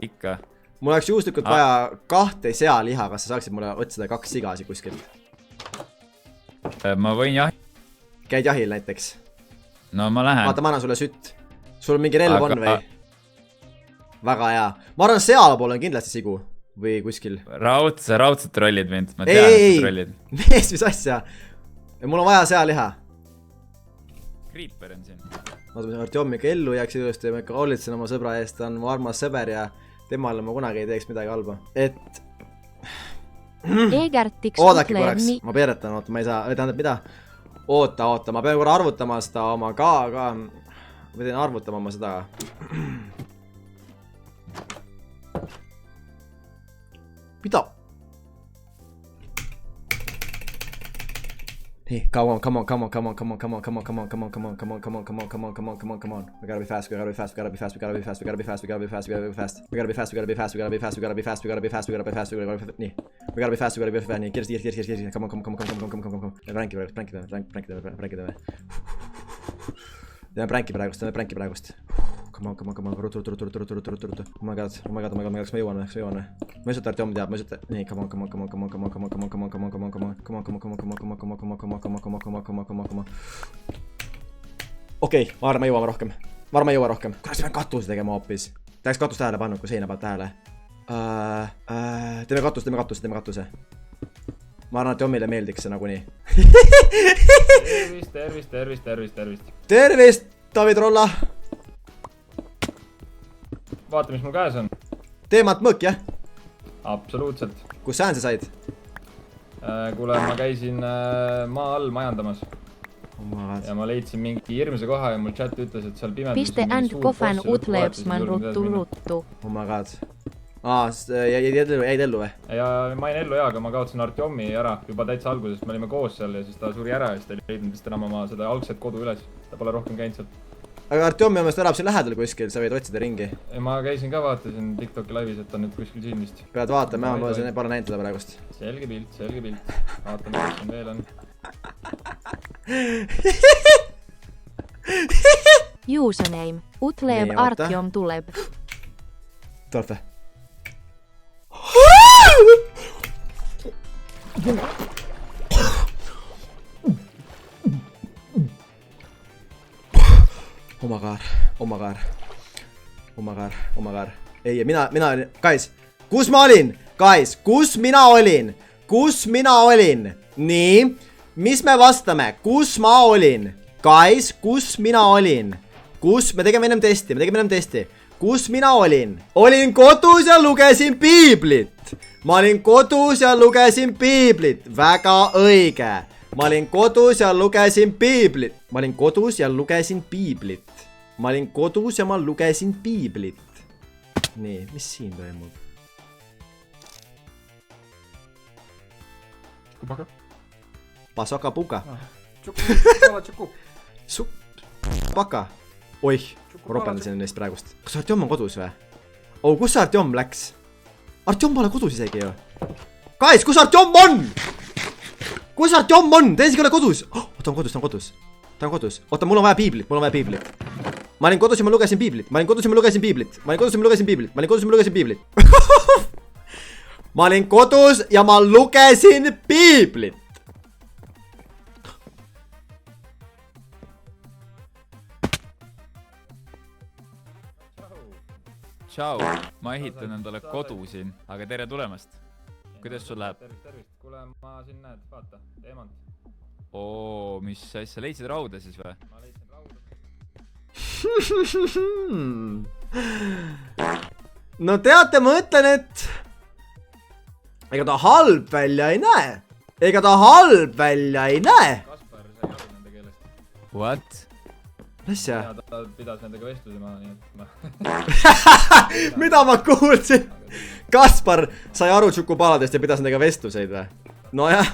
Ikka. Mul oleks juhuslikult vaja 2 sealiha, kas sa saaksid mulle otsida 2 sigasi kuskilt? Ma võin jah. Käid jahil näiteks? No ma lähen. Vaata, ma annan sulle sütt. Sul mingi relv on või? Väga hea. Ma arvan, sealpool on kindlasti sigu. Või kuskil. Raudselt trollid mind. Ma tean, et sa trollid. Mees, mis asja? Mul on vaja sealiha. Creeper on siin. Ma tõmba Artjomika ellu jääks ilusti ja ma ikka hoolitsen oma sõbra eest. Ta on mu armas sõber ja temale ma kunagi ei teeks midagi halba. Et... Oodaki korraks. Ma peeretan, oota, ma ei saa. Tähendab, mida? Oota. Ma pean korra arvutama seda oma ka. Ma teen arvutama oma seda. Mida? Hey, come on. We gotta be fast. Nii, kiiresti. Teeme pränki praegust. Come on, rutu. Oh my god, kas ma jõuan? Ma lihtsalt Artjom teab, nii, come on. Okei, ma arvan, ma ei jõua rohkem. Kuidas pean katuse tegema hoopis? Tahaks katust tähele pannud, kui seina pealt tähele. Teeme katuse. Ma arvan, et Artjomile meeldiks see nagunii. Tervist, David Rolla. Vaata, mis mul käes on. Teemat mõõk, jah? Absoluutselt. Kus säänse said? Kuule, ma käisin maa all majandamas. ja ma leidsin mingi hirmsa koha ja mul chat ütles, et seal pimeduses Piste and kofan utleebsman ruttu. Oh my god. Jäid ellu või? Ja ma jäin ellu aga ma kaotsin Artjomi ära juba täitsa alguses, me olime koos seal ja siis ta suri ära ja siis ta ei leidnud vist enam oma seda algset kodu üles. Ta pole rohkem käinud seal. Aga Artjomi omast elab siin lähedal kuskil, sa võid otsida ringi. Ma käisin ka, vaatasin TikToki laivis, et ta nüüd kuskil siin vist. Pead vaatama, ma pole näinud teda praegust. Selge pilt. Vaatame, mis siin veel on. Username. Utleeb Artjom tuleb. Torte. Oh my god. Ei, mina olin, guys, kus ma olin? Guys, kus mina olin? Nii, mis me vastame? Kus ma olin? Guys, kus mina olin? Me tegime ennem testi. Kus mina olin? Olin kodus ja lugesin piiblit. Ma olin kodus ja lugesin piiblit. Väga õige. Ma olin kodus ja lugesin piiblit. Nii, mis siin toimub? Pasaka puka. Paka. Oih, ma ropendasin neist praegust. Kas Artjom on kodus või? Oh, kus Artjom läks? Artjom pole kodus isegi ju. Guys, kus Artjom on? Ta isegi ei ole kodus. Ta on kodus. Oota, mul on vaja piiblit. Ma olin kodus ja ma lugesin piiblit. Ma olin kodus ja ma lugesin piiblit. Ma olin kodus ja ma lugesin piiblit. Tšau, ma ehitan endale kodu siin, aga tere tulemast. Kuidas sul läheb? Tervist. Kuule, ma siin näed, vaata, teemant. Oo, mis sa leidsid rauda siis või? Ma leidsin rauda. No teate, ma ütlen, et ega ta halb välja ei näe. Kaspar, sa ei aru nende keelest. What? Asja? Ja ta pidas nendega vestlema, nii et ma... Mida ma kuulsin? Kaspar sai aru tšukupaladest ja pidas nendega vestluseid või? Nojah,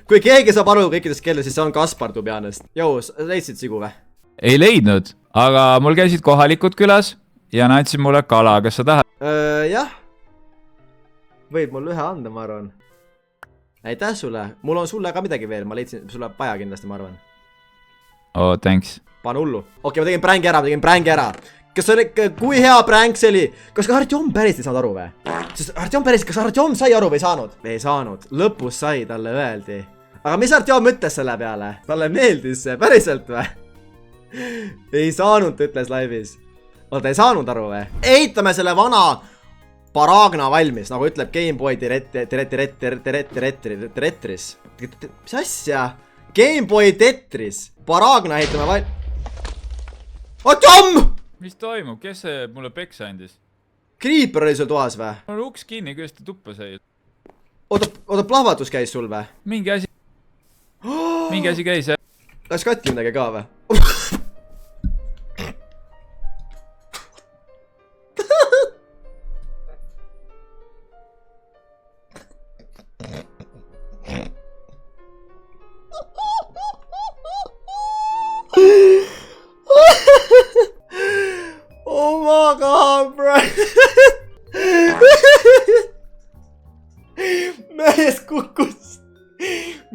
kui keegi saab aru kõikidest keelest, siis see on Kaspar tubianest. Jou, leidsid sigu või? Ei leidnud, aga mul käisid kohalikud külas ja näitsid mulle kala, kas sa tahad? Jah. Võib mul ühe anda, ma arvan. Aitäh sulle, mul on sulle ka midagi veel, ma leidsin sulle paja kindlasti, ma arvan. Oh, thanks. Pane hullu. Okei, ma tegin prängi ära. Kas oli, kui hea pränk see oli? Kas ka Artjom päris ei saanud aru või? Sest kas Artjom sai aru või ei saanud? Ei saanud. Lõpus sai, talle öeldi. Aga mis Artjom ütles selle peale? Talle meeldis see, päriselt või? Ei saanud, ütles laivis. Oota, ei saanud aru või? Ehitame selle vana Paragna valmis, nagu ütleb Gameboy Tetris. Mis asja? Gameboy Tetris. Paragna ehitame valmis. Artjom! Mis toimub? Kes see mulle peksa andis? Creeper oli sul toas või? Mul uks kinni, kuidas ta tuppa sai. Oota, plahvatus käis sul või? Mingi asi käis, jah. Läks katki midagi ka või? Oh my god, bro. Mees kukkus.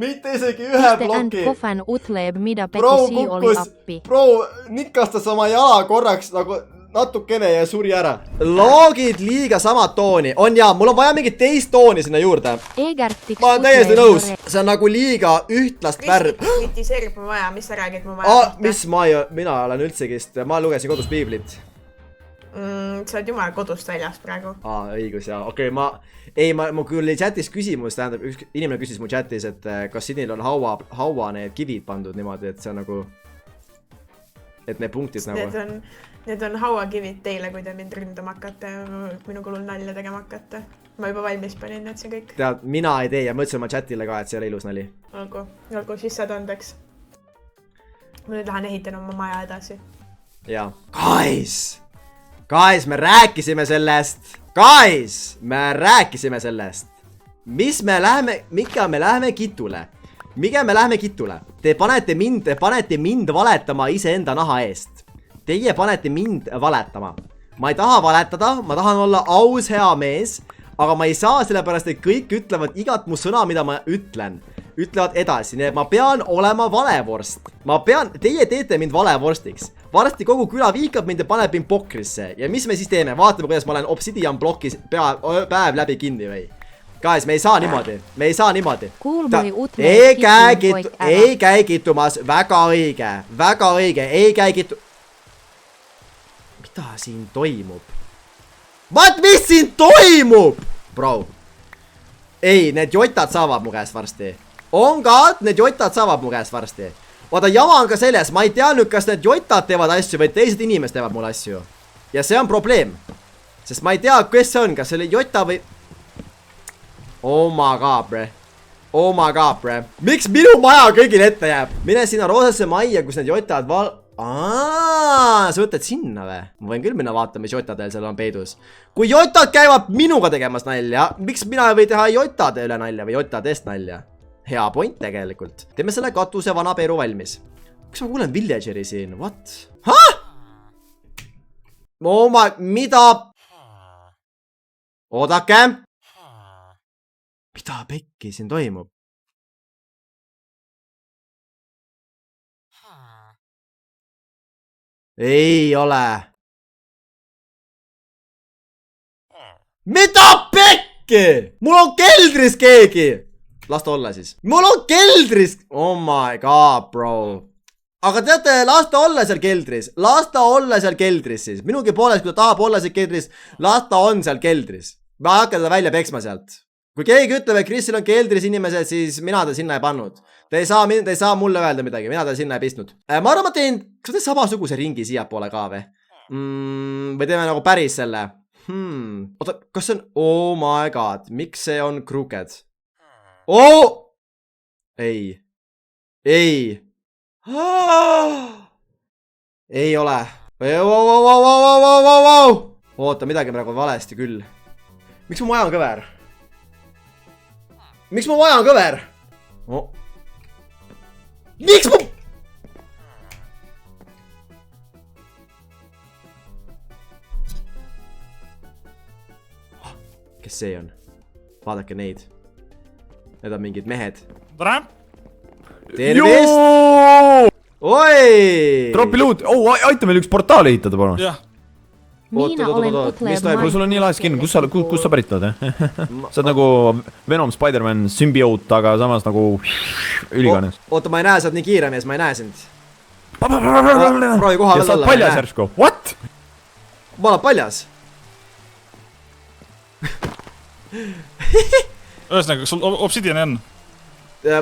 Mitte isegi ühe bloki. Kofan utleeb, mida Pekisi oli appi. Bro nikastas oma jala korraks nagu natukene ja suri ära. Loogid liiga sama tooni. On jaa, mul on vaja mingit teist tooni sinna juurde. Ma olen täiesti nõus. See on nagu liiga ühtlast värv. Kritiseerib mu vaja, mis sa räägid mu vaja? Mis mina olen üldsegist, ma lugesin kodus piiblit. Sa oled jumala kodust väljas praegu. Õigus, jaa. Okei, mul küll chatis küsimus, tähendab, üks inimene küsis mu chatis, et kas sinil on haua need kivid pandud niimoodi, et see on nagu, et need punktid nagu. Need on hauakivid teile, kui te mind ründama hakkate ja minu kulul nalja tegema hakkate. Ma juba valmis panin, et see kõik. Tead, mina ei tee ja ma ütlesin oma chatile ka, et see ei ole ilus nali. Olgu, siis saad andeks. ma nüüd lähen ehitan oma maja edasi. jaa. Guys, me rääkisime sellest. Mis me läheme, mikä me läheme kitule? Te panete mind valetama iseenda naha eest. Teie panete mind valetama. Ma ei taha valetada, ma tahan olla aus hea mees, aga ma ei saa sellepärast, et kõik ütlevad igat mu sõna, mida ma ütlevad edasi, nii et ma pean olema valevorst. Teie teete mind valevorstiks. Varsti kogu küla viikab mind ja paneb mind pokrisse. Ja mis me siis teeme? Vaatame, kuidas ma olen Obsidian blokis päev läbi kinni või? Guys, me ei saa niimoodi. Ei käi kittumas. Väga õige. Ei käi kittumas. Mida siin toimub? Mis siin toimub? Bro. Ei, need jotad saavad mu käest varsti. Need jotad saavad mu käest varsti. Vaata, jama on ka selles, ma ei tea nüüd, kas need jotad teevad asju või teised inimesed teevad mul asju. Ja see on probleem. Sest ma ei tea, kes see on, kas selle jota või... Oh my god, bre. Miks minu maja kõigil ette jääb? Mine sinna roosasse majja, kus need jotad sa võtad sinna või? Ma võin küll minna vaatama, mis jotadel seal on peidus. Kui jotad käivad minuga tegemas nalja, miks mina ei või teha jotade üle nalja või jotadest nalja? Hea point tegelikult. Teeme selle katuse vana Peru valmis. Kas ma kuulen villageri siin? What? Mida? Oodake. Mida pekki siin toimub? Ei ole. Mida pekki? Mul on keldris keegi. Las ta olla siis. Mul on keldris. Oh my god, bro. Aga teate, las ta olla seal keldris siis. Minugi poolest, kui ta tahab olla seal keldris, las ta on seal keldris. Ma ei hakka teda välja peksma sealt. Kui keegi ütleb, et Krisil on keldris inimesed, siis mina ta sinna ei pannud. Te ei saa mulle öelda midagi, mina ta sinna ei pistnud. Ma arvan, ma teen, kas ma teen samasuguse ringi siia poole ka või? Või teeme nagu päris selle? Oota, kas see on... Oh my god, miks see on crooked? Oh! Ei. Ei ole. Oota, midagi praegu valesti küll. Miks mu maja on kõver? Miks mu Kes see on? Vaadake neid. Need on mingid mehed. Tervist! Oi! Dropi loot! Aita meil üks portaal ehitada, palun. Mina olen Utlev. Sul on nii lahe skin, kus sa pärit oled? Sa oled nagu Venom, Spider-Man, symbioot, aga samas nagu üliganes. Oota, ma ei näe, sa oled nii kiire mees, ma ei näe sind. Proovi koha ja sa oled paljas järsku. What? Ma olen paljas. Ühesõnaga, sul obsidiani on?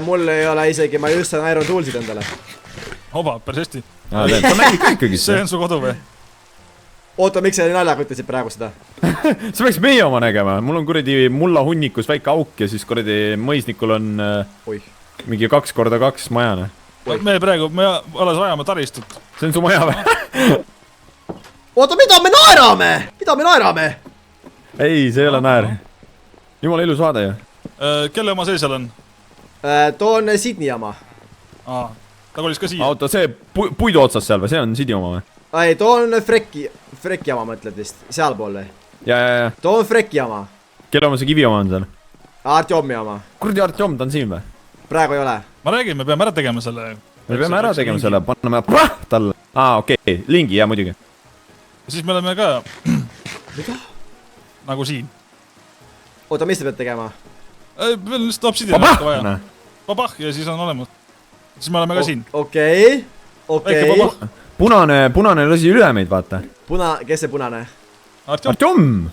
Mul ei ole isegi, ma just saan Iron Toolsid endale. Oba, päris hästi. Sa mängid ka ikkagi see on su kodu või? Oota, miks sa naljaga ütlesid praegu seda? Sa peaks meie oma nägema. Mul on kuradi mulla hunnikus väike auk ja siis kuradi mõisnikul on mingi 2x2 majane. Me alles ajame taristut. See on su maja või? Oota, mida me naerame? Ei, see ei ole naer. Jumala ilus vaade ju. Kelle oma see seal on? Too on Sydney oma. Ta kolis ka siia. Oota, see puidu otsas seal või? See on Sydney oma või? Ei, too on Freki oma mõtled vist, sealpool või? Ja. Too on Freki oma. Kelle oma see kivi oma on seal? Artjomi oma. Kurdi Artjom, ta on siin või? Praegu ei ole. Ma räägin, me peame ära tegema selle. Panname talle. Okei, lingi, jah muidugi. Siis me oleme ka... Mida? Nagu siin. Oota, mis te pead tegema? Veel lihtsalt obsidian vaja. Babah ja siis on olemas. Siis me oleme ka siin. Okei. Punane lasi üle meid, vaata. Kes see punane? Artjom!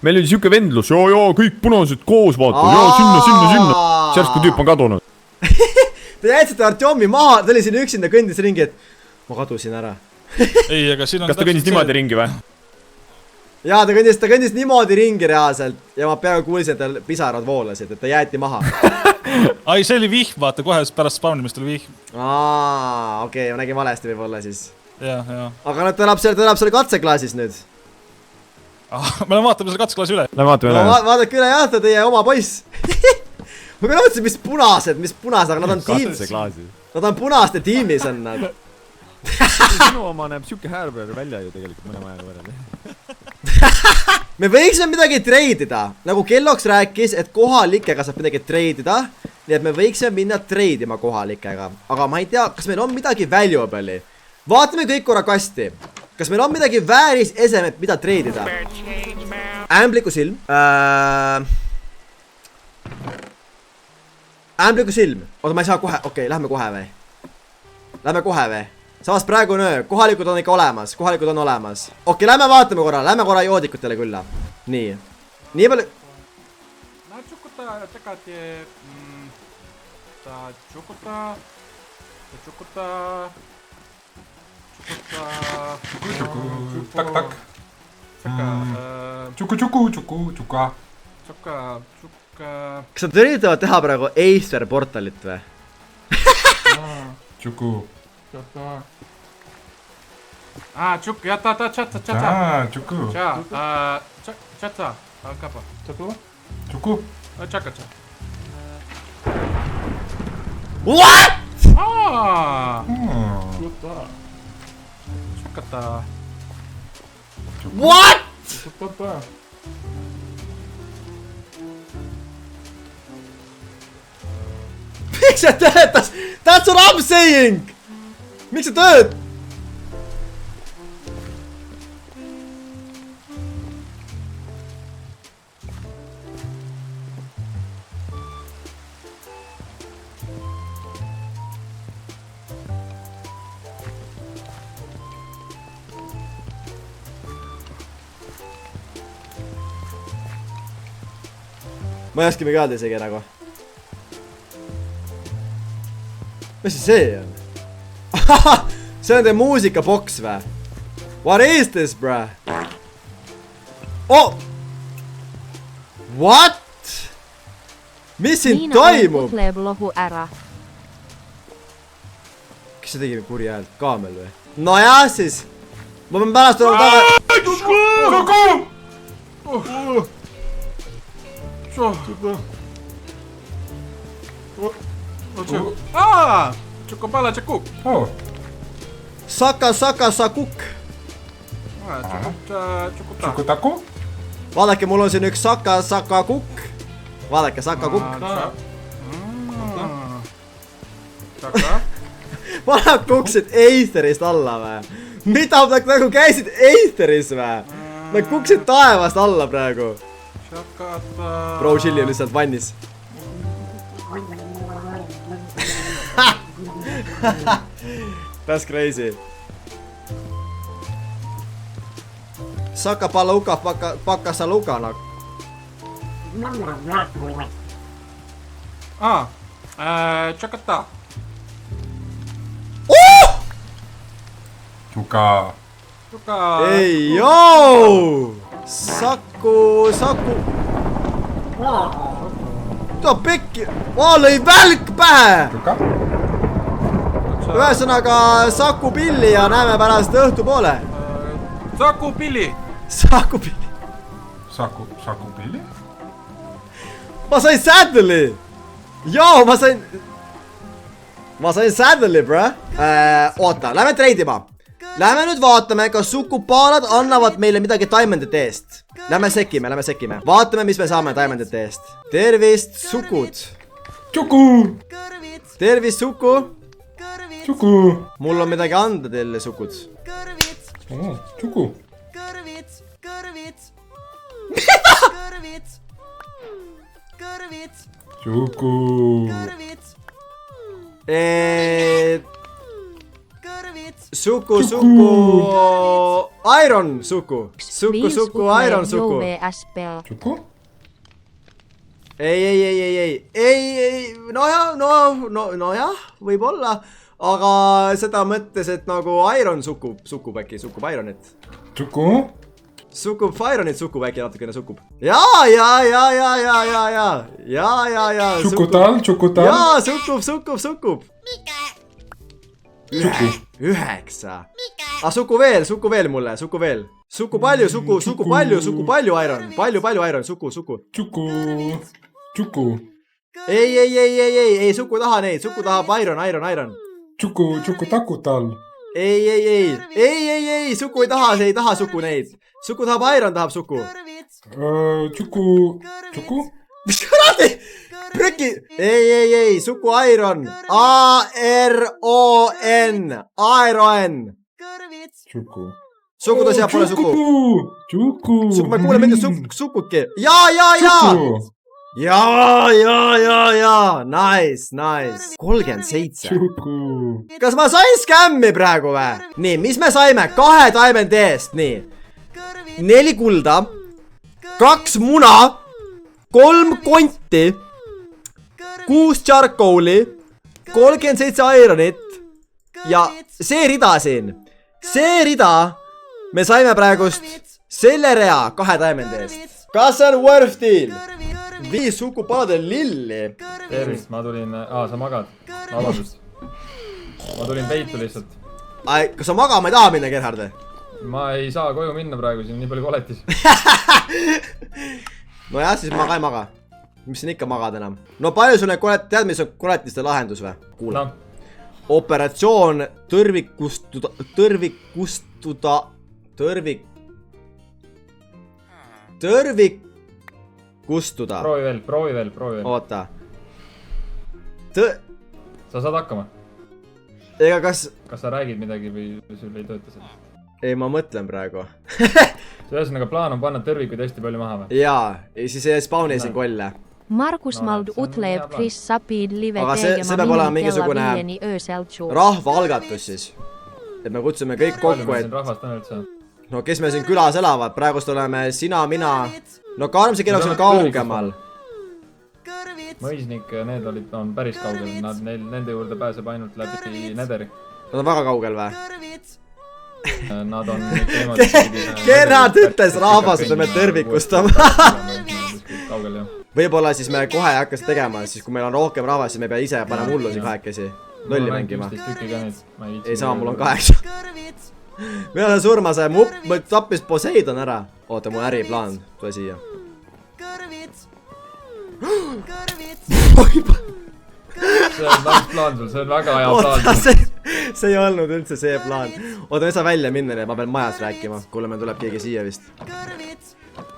Meil oli siuke vendlus, kõik punased koos, vaata. Sinna. Särsku tüüp on kadunud. Te jätsite Artjomi maha, ta oli siin üksinda kõndis ringi, et ma kadusin ära. Ei, aga siin on... Kas ta kõndis niimoodi ringi või? Jaa, ta kõndis niimoodi ringi reaalselt ja ma peaaegu kuulsin, et tal pisarad voolasid, et ta jäeti maha. Ai, see oli vihm, vaata, kohe pärast spawnimist oli vihm. Okei, ma nägin valesti võib-olla siis. Ja. Aga nüüd ta elab seal katseklaasis nüüd. Me vaatame selle katseklaasi üle. Vaadake üle jah, ta teie oma poiss. Ma küll mõtlesin, mis punased, aga nad on tiimis. Nad on punaste tiimis on nad. Sinu oma näeb siuke häärber välja ju tegelikult mõne majaga võrrelda. Me võiksime midagi treidida. Nagu Kelloks rääkis, et kohalikega saab midagi treidida. Nii et me võiksime minna treidima kohalikega. Aga ma ei tea, kas meil on midagi valuable'i. Vaatame kõik korra kasti. Kas meil on midagi vääris esemet, mida treidida? Ämbliku silm. Ämbliku silm. Oota, ma ei saa kohe. Okei, lähme kohe või? Samas praegu on öö. Kohalikud on ikka olemas. Okei, lähme vaatame korra joodikutele külla. Nii. Nii palju... Tak. Tšuka. Kas nad üritavad teha praegu Acer portalit või? Tšuku. Tšuku, jata, tšata. Tšuku. Tšata, kapa. Tšuku. Tšaka. What? Tšakata. What? Miks see töötas? That's what I'm saying! Miks see tööd? Ma ei oskagi öelda isegi nagu. Mis see on? See on teie muusikaboks või? What is this, bruh? Oh! What? Mis siin toimub? Niina lohu ära. Kes see tegi puri häält? Kaamel või? No jah siis. Ma pean pärast olema taga... Tšukupala, tšukuk. Saka, sakuk. Tšukutaku. Vaadake, mul on siin üks sakakukk. Vaadake, sakakukk. Vanad kuksid Aetherist alla või? Mida nad nagu käisid Aetheris või? Nad kuksid taevast alla praegu. Bro Chilli on lihtsalt vannis. That's crazy. Saka paluka pakasa lukana. Tšakata. Tšuka. Ei joo! Saku. Tuo pekki. Lõi välk pähe! Ühesõnaga Saku pilli ja näeme pärast õhtu poole. Saku pilli. Saku pilli? Ma sain saddle'i! Joo, ma sain saddle'i, bro. Oota, lähme treidima. Lähme nüüd vaatame, kas sukupaalad annavad meile midagi diamondite eest. Lähme sekime. Vaatame, mis me saame diamondite eest. Tervist, sukud. Tšuku. Tervist, suku. Tšuku. Mul on midagi anda teile, sukud. Tšuku. Tšuku. Suku. Iron suku. Suku, Iron suku. Tšuku. Ei. Nojah, võib-olla. Aga seda mõttes, et nagu Iron sukub äkki, sukub Ironit. Tšuku. Sukub Fironit, sukub äkki natukene sukub. Ja. Tšukutal. Jaa, sukub. 9. Suku veel mulle, suku veel. Suku palju, Iron. Palju, Iron, suku. Tšuku. Ei, suku taha neid, suku tahab Iron. Tšuku takutal. Ei, suku ei taha suku neid. Suku tahab Iron, tahab suku. Tšuku. Mis kuradi? Prüki! Ei, suku Iron. A-R-O-N. Iron. Tšuku. Suku ta seab pole suku. Tšuku. Ma kuulen mingi sukuki. Jaa. Nice. 37. Tšuku. Kas ma sain skämmi praegu või? Nii, mis me saime? 2 diamondi eest, nii. 4 kulda. 2 muna. 3 konti. 6 charcoal'i. 37 ironit. Ja see rida siin. See rida me saime praegust selle rea 2 diamondi eest. Kas on worth deal? 5 sukupalade lilli. Tervist, ma tulin... sa magad. Vabandust. Ma tulin peitu lihtsalt. Kas sa magama ei taha minna, Gerhard? Ma ei saa koju minna praegu, siin nii palju koletis. Nojah, siis ma ka ei maga. Mis siin ikka magad enam? No palju sul need kolet... Tead, mis on koletiste lahendus või? Kuule. Operatsioon tõrvikustuda... Proovi veel. Oota. Sa saad hakkama? Ega kas sa räägid midagi või sul ei tööta seda? Ei, ma mõtlen praegu. Ühesõnaga plaan on panna tõrvikuid hästi palju maha või? Jaa, ja siis ei spawni siin kolle. Markus Mald utleb Chris Sapid live aga see peab olema mingisugune rahvaalgatus siis. Et me kutsume kõik kokku, et... No kes me siin külas elavad? Praegust oleme sina, mina... No Karmsi keloks on kaugemal. Mõisnik ja need on päris kaugel. Nende juurde pääseb ainult läbi Nederi. Nad on väga kaugel või? Nad on... Gerhard ütles rahvas, et me tõrvikustame. Võib-olla siis me kohe ei hakka seda tegema, siis kui meil on rohkem rahvas, siis me pea ise panema hullusi kahekesi. Lolli mängima. Ei saa, mul on 8. Meil on surma see mupp, ma tappis Poseidon ära. Oota, mu äriplaan, tule siia. See on nice plaan sul, see on väga hea plaan. See ei olnud üldse see plaan. Oota, me saa välja minna ja ma pean majas rääkima. Kuule, meil tuleb keegi siia vist.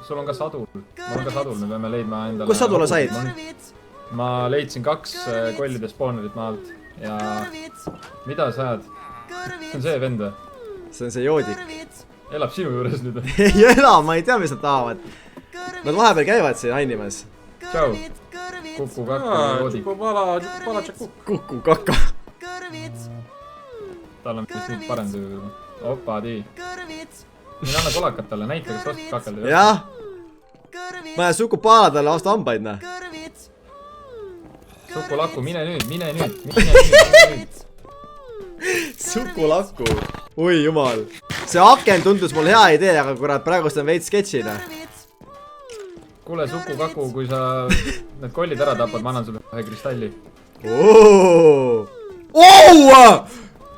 Sul on ka sadul. Mul on ka sadul, me peame leidma endale... Kus sadula said? Ma leidsin 2 kollide spawnerit maalt. Ja... Mida sa ajad? See on see vend või? See on see joodik. Elab sinu juures nüüd või? Ei ela, ma ei tea, mis nad tahavad. Nad vahepeal käivad siin animes. Tšau. Kuku kaka joodik. Kuku kaka. Tal on vist nüüd parem töö. Opa, tii. Mine anna kolakat talle, näita, kas ostad kakelda. Jah. Ma jää suku paala talle vastu hambaid, näe. Suku lakku, mine nüüd. Suku lakku. Oi jumal. See aken tundus mul hea idee, aga kurat, praegust on veits sketšina. Kuule, suku kaku, kui sa need kollid ära tapad, ma annan sulle ühe kristalli.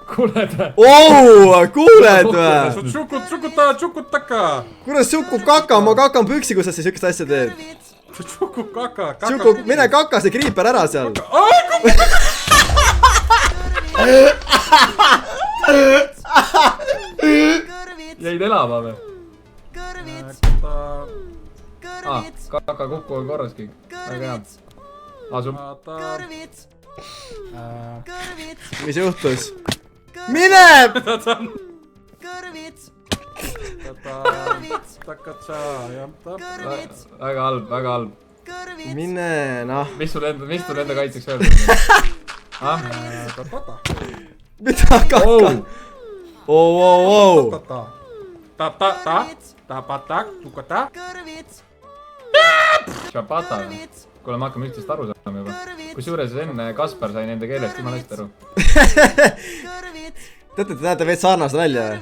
Kuuled või? Kuuled või? Tšukutaka! Kuidas suku kaka, ma kakan püksi, kus sa siis ükst asja teed? Tšuku kaka! Mine kaka see kriiper ära seal! Jäid elama või? Kaka kukku on korras kõik. Väga hea. Asum. Mis juhtus? Mine! Väga halb. Mine, noh. Mis sul enda kaitseks öelda? Mida kaka? Šapata või? Kuule, ma hakkame üksteist aru saama juba. Kusjuures enne Kaspar sai nende keelest jumala hästi aru. Te näete veits sarnast välja või?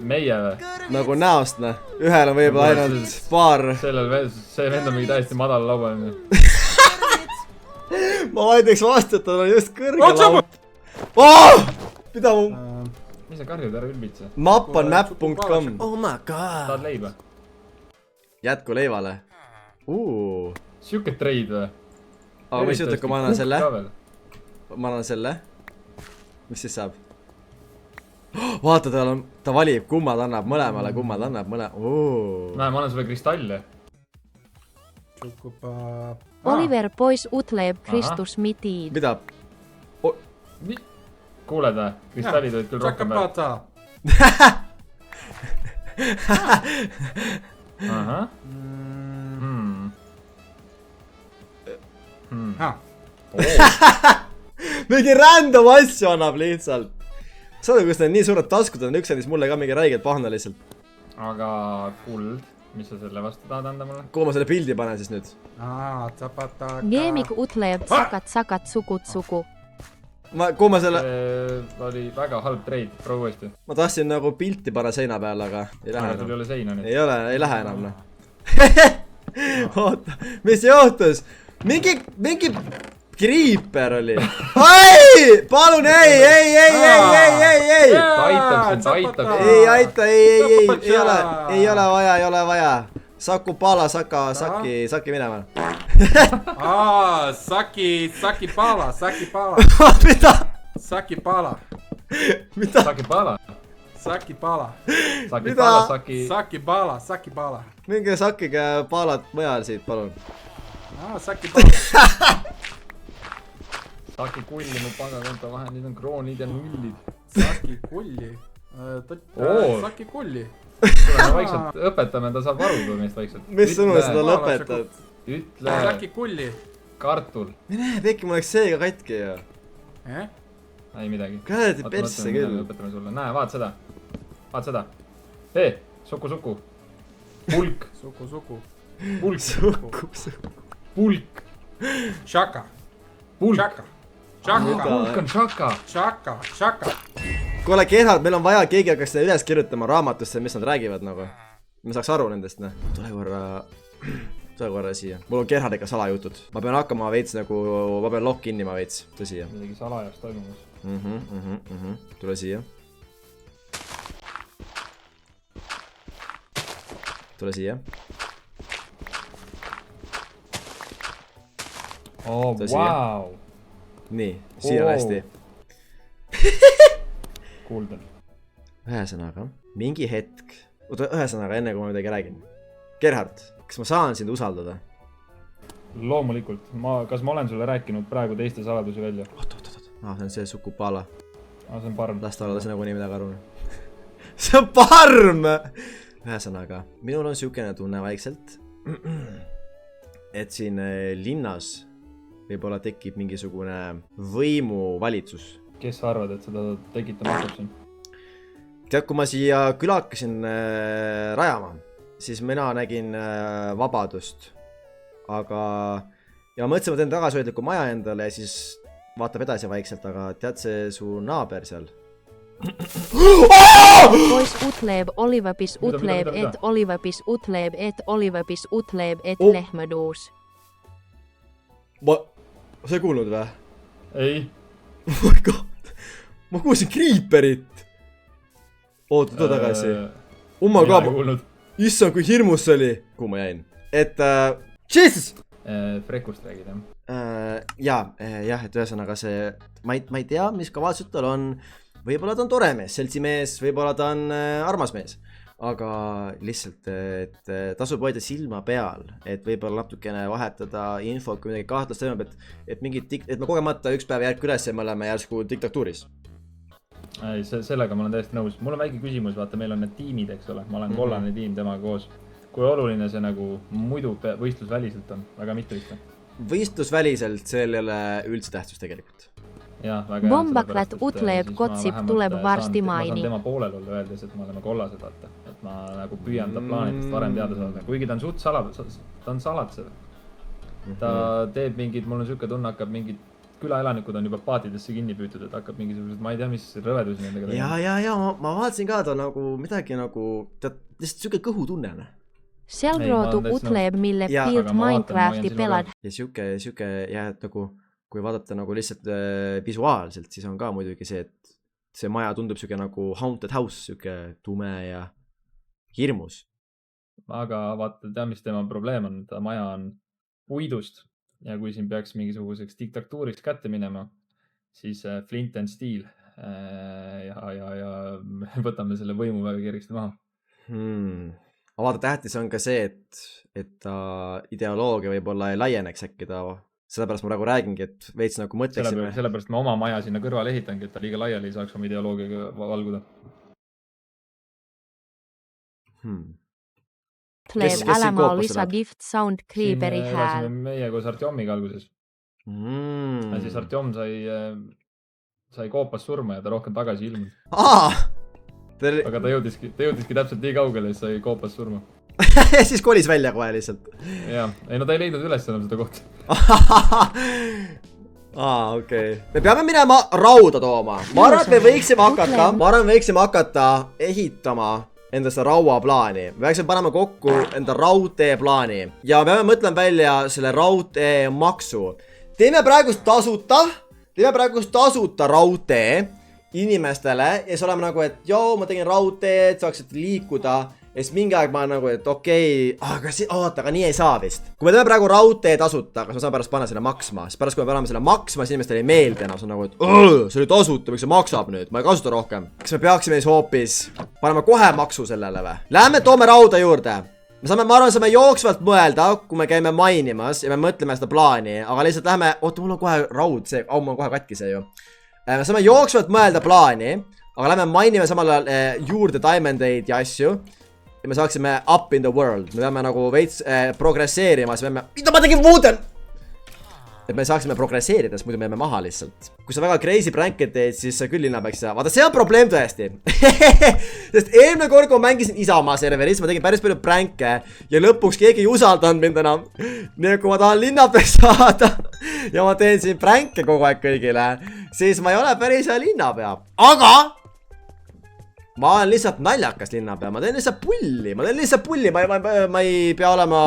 meie või? Nagu näost, noh. Ühel on võib-olla ainult paar. See vend on mingi täiesti madal laubaline. Ma vaidleks vastu, et tal on just kõrge laud. Mida mu... Mis sa karjud, ära ülbitse? Map.com. Oh my god. Tahad leiba? Jätku leivale. Siuke treid või? Aga mis jutud, kui ma annan selle? Ma annan selle. Mis siis saab? Vaata, ta valib, kummad annab mõlemale, kummad annab mõlemale. Näe, ma annan sulle kristalle. Oliver pois utleb Kristus mitid. Mida? Kuuled või? Kristallid olid küll rohkem peal. Ahah. Mingi random asju annab lihtsalt. Saada, kus need nii suured taskud on, üks andis mulle ka mingi räigelt pahna lihtsalt. Aga kuld, mis sa selle vastu tahad anda mulle? Kuhu ma selle pildi panen siis nüüd? Geemik utleb sakat sugut-sugu. Kuhu ma selle... See oli väga halb treid, proovi uuesti. Ma tahtsin nagu pilti panna seina peale, aga ei lähe enam. Sul ei ole seina nüüd. Ei lähe enam, noh. Oota, mis juhtus? Mingi Creeper oli. Ai! Palun, ei! Ta aitab sind, ta aitab sind. Ei aita, ei ole vaja. Saku pala, saki minema. Saki pala. Mida? Saki pala. Mida? Saki pala. Saki pala. Saki pala. Minge sakige palad mujal siit, palun. Saki pala. Saki kulli, mu pangakonto vahendid on kroonid ja nullid. Saki kulli. Saki kulli. Tule me vaikselt õpetame, ta saab aru meist vaikselt. Mis sõnu seda lõpetad? Ütle. Saki kulli. Kartul. Mine, Pekki, ma oleks seega katki ju. Ei midagi. Käed persse küll. Õpetame sulle. Näe, vaat seda. Suku. Pulk. Suku. Pulk. Shaka. Pulk on shaka. Kuule, Gerhard, meil on vaja, keegi hakkaks seda üles kirjutama raamatusse, mis nad räägivad nagu. Me saaks aru nendest, noh. Tule korra siia. Mul on Gerhardiga salajutud. Ma pean hakkama veits nagu, ma pean lock innima veits. Tule siia. Midagi salajast toimumas. Tule siia. Tule siia. Oh, wow. Nii, siia on hästi. Kuuldan. Ühesõnaga, mingi hetk. Oota, ühesõnaga, enne kui ma midagi räägin. Gerhard, kas ma saan sind usaldada? Loomulikult. Kas ma olen sulle rääkinud praegu teiste saladusi välja? Oot. See on see Sukupala. See on parm. Las ta olla, see nagunii midagi aru. See on parm! Ühesõnaga, minul on siukene tunne vaikselt, et siin linnas võib-olla tekib mingisugune võimuvalitsus. Kes sa arvad, et seda tekitama hakkab siin? Tead, kui ma siia küla hakkasin rajama, siis mina nägin vabadust. Aga... Ja ma mõtlesin, et teen tagasihoidliku maja endale ja siis vaatab edasi vaikselt, aga tead see su naaber seal? Pois utleb, olivapis utleb, et olivapis utleb, et olivapis utleb, et lehmaduus. Sa ei kuulnud või? Ei. Oh my god. Ma kuulsin Creeperit. Oota, too tagasi. Oma ka. Issand, kui hirmus see oli. Kuhu ma jäin? Et, Jesus! Frekust räägid, jah? Jah, et ühesõnaga see... Ma ei tea, mis kavatsused tal on. Võib-olla ta on tore mees, seltsimees, võib-olla ta on armas mees. Aga lihtsalt, et tasub hoida silma peal, et võib-olla natukene vahetada info, kui midagi kahtlast toimub, et me kogemata üks päev järk üles ja me oleme järsku diktatuuris. Ei, sellega ma olen täiesti nõus. Mul on väike küsimus, vaata, meil on need tiimid, eks ole. Ma olen kollane tiim temaga koos. Kui oluline see nagu muidu võistlusväliselt on? Väga mitte vist. Võistlusväliselt seal ei ole üldse tähtsus tegelikult. Bombakrat utleb, kotsip tuleb varsti maini. Ma saan tema poolel olla öeldes, et me oleme kollased, vaata. Et ma nagu püüan ta plaanidest varem teada saada. Kuigi ta on ta on salatsev. Ta teeb mingid, mul on siuke tunne, hakkab mingid külaelanikud on juba paatidesse kinni püütud, et hakkab mingisugused, ma ei tea, mis rõvedusi nendega tegema. Ja ma vaatasin ka ta nagu midagi nagu, tead, lihtsalt siuke kõhutunne. Selgroodu utleeb, mille pilt Minecrafti pelad. Ja siuke, jah, et nagu, kui vaadata nagu lihtsalt visuaalselt, siis on ka muidugi see, et see maja tundub siuke nagu haunted house, siuke tume ja hirmus. Aga vaata, tea, mis tema probleem on, ta maja on puidust ja kui siin peaks mingisuguseks diktatuuriks kätte minema, siis Flint and Steel ja võtame selle võimu väga kergesti maha. Aga vaata, tähtis on ka see, et ta ideoloogia võib-olla ei laieneks äkki ta, sellepärast ma praegu räägingi, et veits nagu mõtleksime. Sellepärast ma oma maja sinna kõrvale ehitangi, et ta liiga laiali ei saaks oma ideoloogiaga valguda. Utleeb älämaa lisa gift sound creeperi hääl. Meie koos Artjomiga alguses. Ja siis Artjom sai koopas surma ja ta rohkem tagasi ilmunud. Aga ta jõudiski täpselt nii kaugele, et sai koopas surma. Ja siis kolis välja kohe lihtsalt. Jaa, ei no ta ei leidnud üles enam seda kohta. Okei. Me peame minema rauda tooma. Ma arvan, et me võiksime hakata ehitama endast rauaplaani. Me peaksime panema kokku enda raudteeplaani. Ja me peame mõtlema välja selle raudtee maksu. Teeme praegust tasuta raudtee inimestele ja siis oleme nagu, et joo, ma tegin raudteed, saaksid liikuda. Ja siis mingi aeg ma nagu, et okei, aga nii ei saa vist. Kui me teeme praegu raudtee tasuta, kas ma saan pärast panna selle maksma, siis pärast kui me paneme selle maksma, siis inimestele ei meeldi enam, see on nagu, et see oli tasuta, miks see maksab nüüd, ma ei kasuta rohkem. Kas me peaksime siis hoopis panema kohe maksu sellele või? Lähme toome rauda juurde. Ma arvan, saame jooksvalt mõelda, kui me käime mainimas ja me mõtleme seda plaani, aga lihtsalt lähme, oota, mul on kohe raud, mul on kohe katki see ju. Me saame jooksvalt mõelda plaani, aga lähme mainime samal ajal juurde diamondeid ja asju. Ja me saaksime up in the world. Me peame nagu veits progresseerima, siis me mida ma tegin muuden? Et me saaksime progresseerida, siis muidu me jääme maha lihtsalt. Kui sa väga crazy pranked teed, siis sa küll linna peaks. Vaata, see on probleem tõesti. Sest eelmine kord, kui ma mängisin Isamaa serveris, ma tegin päris palju pränke ja lõpuks keegi ei usaldanud mind enam. Nii kui ma tahan linna peaks saada ja ma teen siin pränke kogu aeg kõigile, siis ma ei ole päris hea linnapea. Aga ma olen lihtsalt naljakas linnapea, ma teen lihtsalt pulli, ma ei pea olema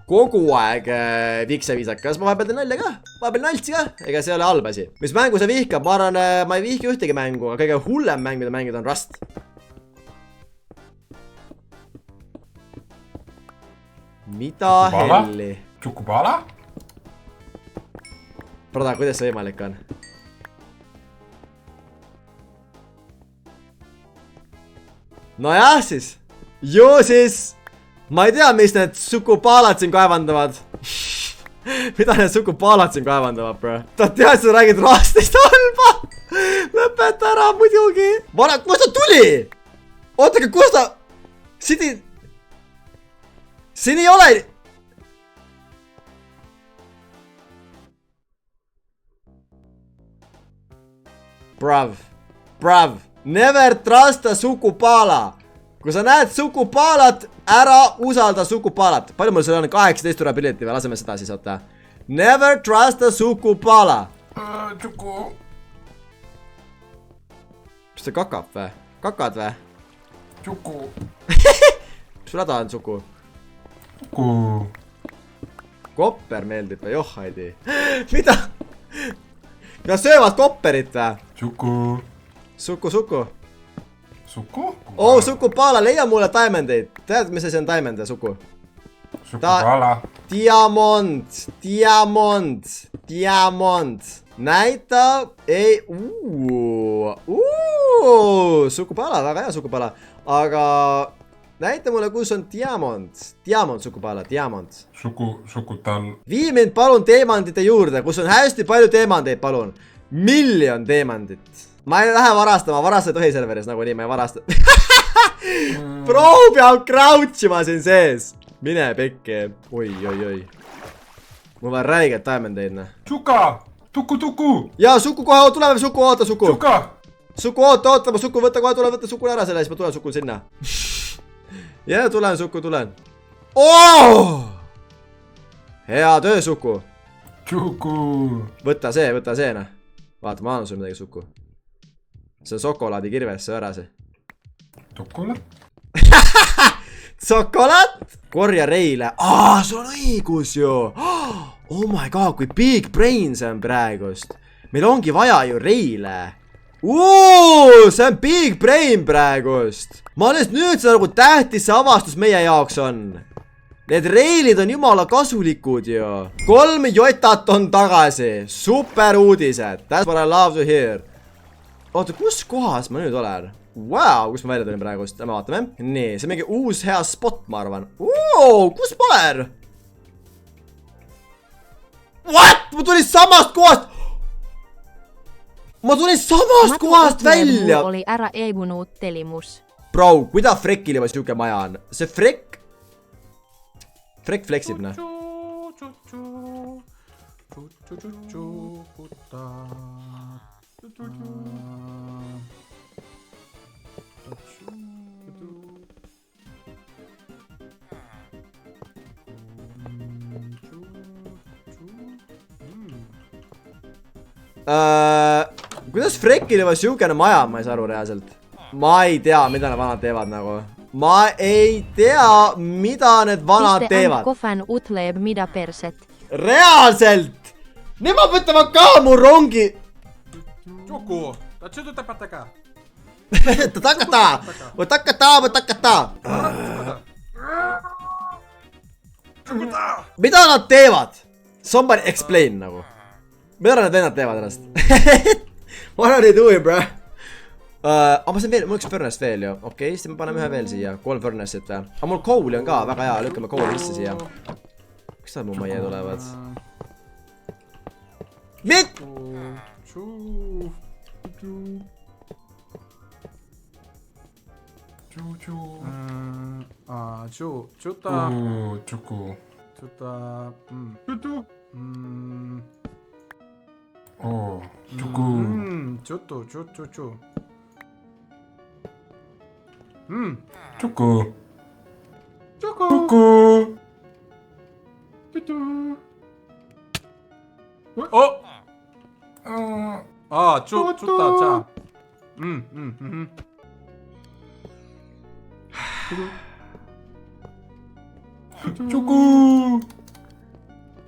kogu aeg vikseviisakas, ma vahepeal teen nalja ka, vahepeal naltsi ka, ega see ei ole halb asi. Mis mängu see vihkab, ma arvan, ma ei vihki ühtegi mängu, aga kõige hullem mäng, mida mängida on Rust. Mida helli? Tšukupala? Brada, kuidas see võimalik on? Nojah siis, ju siis, ma ei tea, mis need sukupaalad siin kaevandavad. Mida need sukupaalad siin kaevandavad, bro? Ta tead, sa räägid Rustist halba. Lõpeta ära muidugi. Kus ta tuli? Ootake, kus ta? Siin ei ole. Brav. Never trust a sukupala. Kui sa näed sukupaalat, ära usalda sukupaalat. Palju mul seal on 18 durability või laseme seda siis oota. Never trust a sukupala. Tšuku. Mis see kakab või? Kakad või? Tšuku. Mis sul häda on, Suku? Tšuku. Kopper meeldib või? Joh, Heidi. Mida? Nad söövad kopperit või? Tšuku. Suku. Suku? Sukupala, leia mulle diamondeid. Tead, mis see on diamond, Suku? Sukupala. Diamond. Näita, ei, Sukupala, väga hea Sukupala. Aga näita mulle, kus on diamond. Diamond, Sukupala, diamond. Sukutal. Vii mind palun teemandite juurde, kus on hästi palju teemandeid, palun. 1 000 000 teemandit. Ma ei lähe varastama, varasta ei tohi serveris nagunii, ma ei varasta. Pro peab crouchima siin sees. Mine pekki. Oi. Mul vaja räiget diamondeid. Tšuka! Tuku! Jaa, Suku kohe, tuleme Suku, oota Suku. Tšuka! Suku, oota, ma Suku, võtta kohe, tule võtta Suku ära selle, siis ma tulen Sukul sinna. Ja tulen Suku, tulen. Hea töö, Suku. Suku. Võta see, noh. Vaata, ma annan sulle midagi suku. See on šokolaadikirves, see ära see. Šokolaad? Šokolaad? Korja Reile. Sul on õigus ju. Oh my god, kui big brain see on praegust. Meil ongi vaja ju Reile. See on big brain praegust. Ma alles nüüd seda nagu tähtis see avastus meie jaoks on. Need reilid on jumala kasulikud ju. 3 jotat on tagasi. Super uudised. That's what I love to hear. Oota, kus kohas ma nüüd olen? Wow, kus ma välja tulin praegust? Me vaatame. Nii, see on mingi uus hea spot, ma arvan. Kus ma olen? What? Ma tulin samast kohast. Ma tulin samast kohast välja. Oli ära eegunud telimus. Bro, kuida Frekil juba siuke maja on? See Frek fleksib, noh. Kuidas Frekil juba siukene maja, ma ei saa aru reaalselt. Ma ei tea, mida need vanad teevad nagu. Ma ei tea, mida need vanad teevad. Kohvan utleeb mida perset. Reaalselt! Nemad võtavad ka mu rongi. Juku, ta tšuduta pataka. Võtakata. Mida nad teevad? Somebody explain nagu. Mida need vennad teevad ennast? What are they doing, bro? Ma sain veel, mul üks furnace veel ju. Okei, siis me paneme ühe veel siia. 3 furnace'it või? Aga mul kooli on ka, väga hea. Lükkame kooli sisse siia. Miks nad mu majja tulevad? Mit?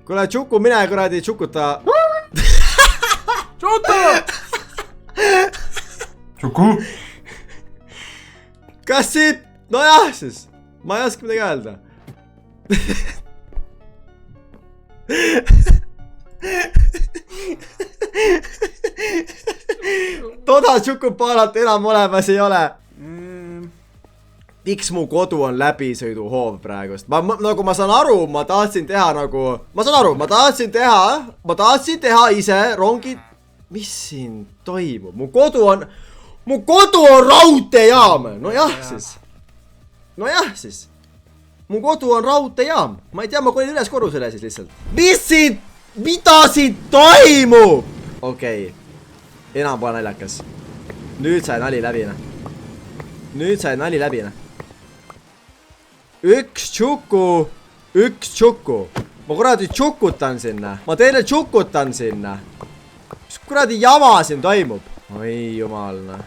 Kuule, Tšuku, mine kuradi Tšukuta. Tšuku! Kas siit? Nojah siis. Ma ei oska midagi öelda. Toda Tšukupaalat enam olemas ei ole. Miks mu kodu on läbisõiduhoov praegust? Nagu ma saan aru, ma tahtsin teha nagu... Ma tahtsin teha ise rongid... Mis siin toimub? Mu kodu on raudteejaam! Nojah siis. Mu kodu on raudteejaam. Ma ei tea, ma kolin üles korrusele siis lihtsalt. Mida siin toimub? Okei. Enam pole naljakas. Nüüd sai nali läbi. Üks tšuku. Ma kuradi tšukutan sinna. Ma teile tšukutan sinna. Mis kuradi jama siin toimub? Oi jumalna.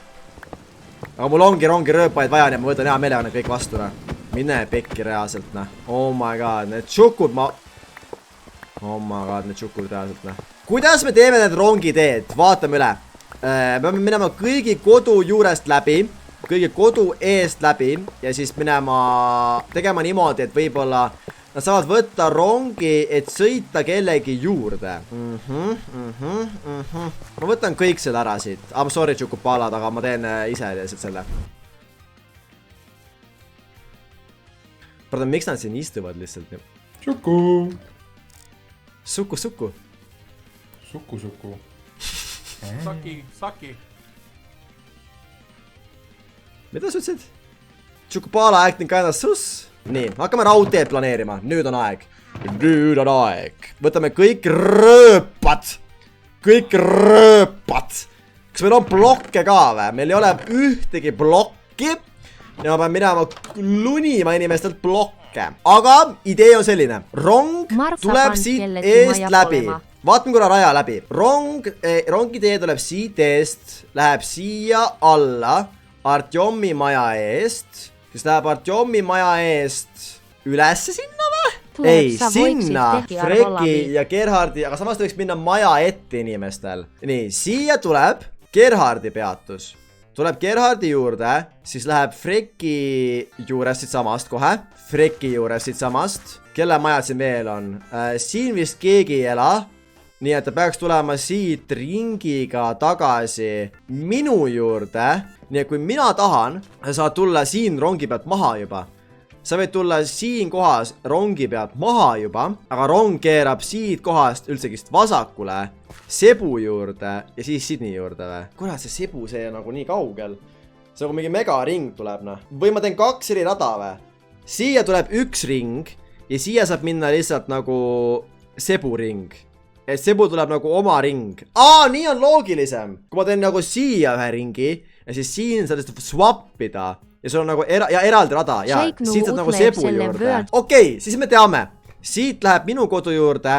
Aga mul ongi rööpaid vaja, nii ma võtan hea meelega need kõik vastu. Mine pekki reaalselt. Oh my god, need tšukud reaalselt. Kuidas me teeme need rongiteed? Vaatame üle. Me peame minema kõigi kodu juurest läbi. Kõigi kodu eest läbi. Ja siis tegema niimoodi, et võib-olla nad saavad võtta rongi, et sõita kellegi juurde. Ma võtan kõik selle ära siit. I'm sorry, Tšukupalad, aga ma teen ise lihtsalt selle. Pardon, miks nad siin istuvad lihtsalt? Tšuku. Suku. Suku. Saki. Mida sa ütlesid? Tšukupala acting kinda sus. Nii, hakkame raudteed planeerima. Nüüd on aeg. Võtame kõik rööpad. Kas meil on blokke ka või? Meil ei ole ühtegi blokki. Ja ma pean minema lunima inimestelt blokke. plokke. Aga idee on selline. Rong tuleb siit eest läbi. Vaatame korra raja läbi. Rongi tee tuleb siit eest, läheb siia alla Artjomi maja eest, siis läheb Artjomi maja eest ülesse sinna või? Ei, sinna Freki ja Gerhardi, aga samas ta võiks minna maja ette inimestel. Nii, siia tuleb Gerhardi peatus. Tuleb Gerhardi juurde, siis läheb Freki juures siit samast kohe. Freki juures siit samast. Kelle majad siin veel on? Siin vist keegi ei ela. Nii et ta peaks tulema siit ringiga tagasi minu juurde. Nii et kui mina tahan, saad tulla siin rongi pealt maha juba. Sa võid tulla siin kohas rongi pealt maha juba, aga rong keerab siit kohast üldsegist vasakule Sebu juurde ja siis Sydney juurde või? Kurat, see Sebu, see on nagu nii kaugel. See nagu mingi megaring tuleb, noh. Või ma teen 2 eri rada või? Siia tuleb 1 ring ja siia saab minna lihtsalt nagu Sebu ring. Et Sebu tuleb nagu oma ring. Nii on loogilisem. Kui ma teen nagu siia ühe ringi ja siis siin saad lihtsalt swappida. Ja sul on nagu eraldi rada ja siit saad nagu Sebu juurde. Okei, siis me teame. Siit läheb minu kodu juurde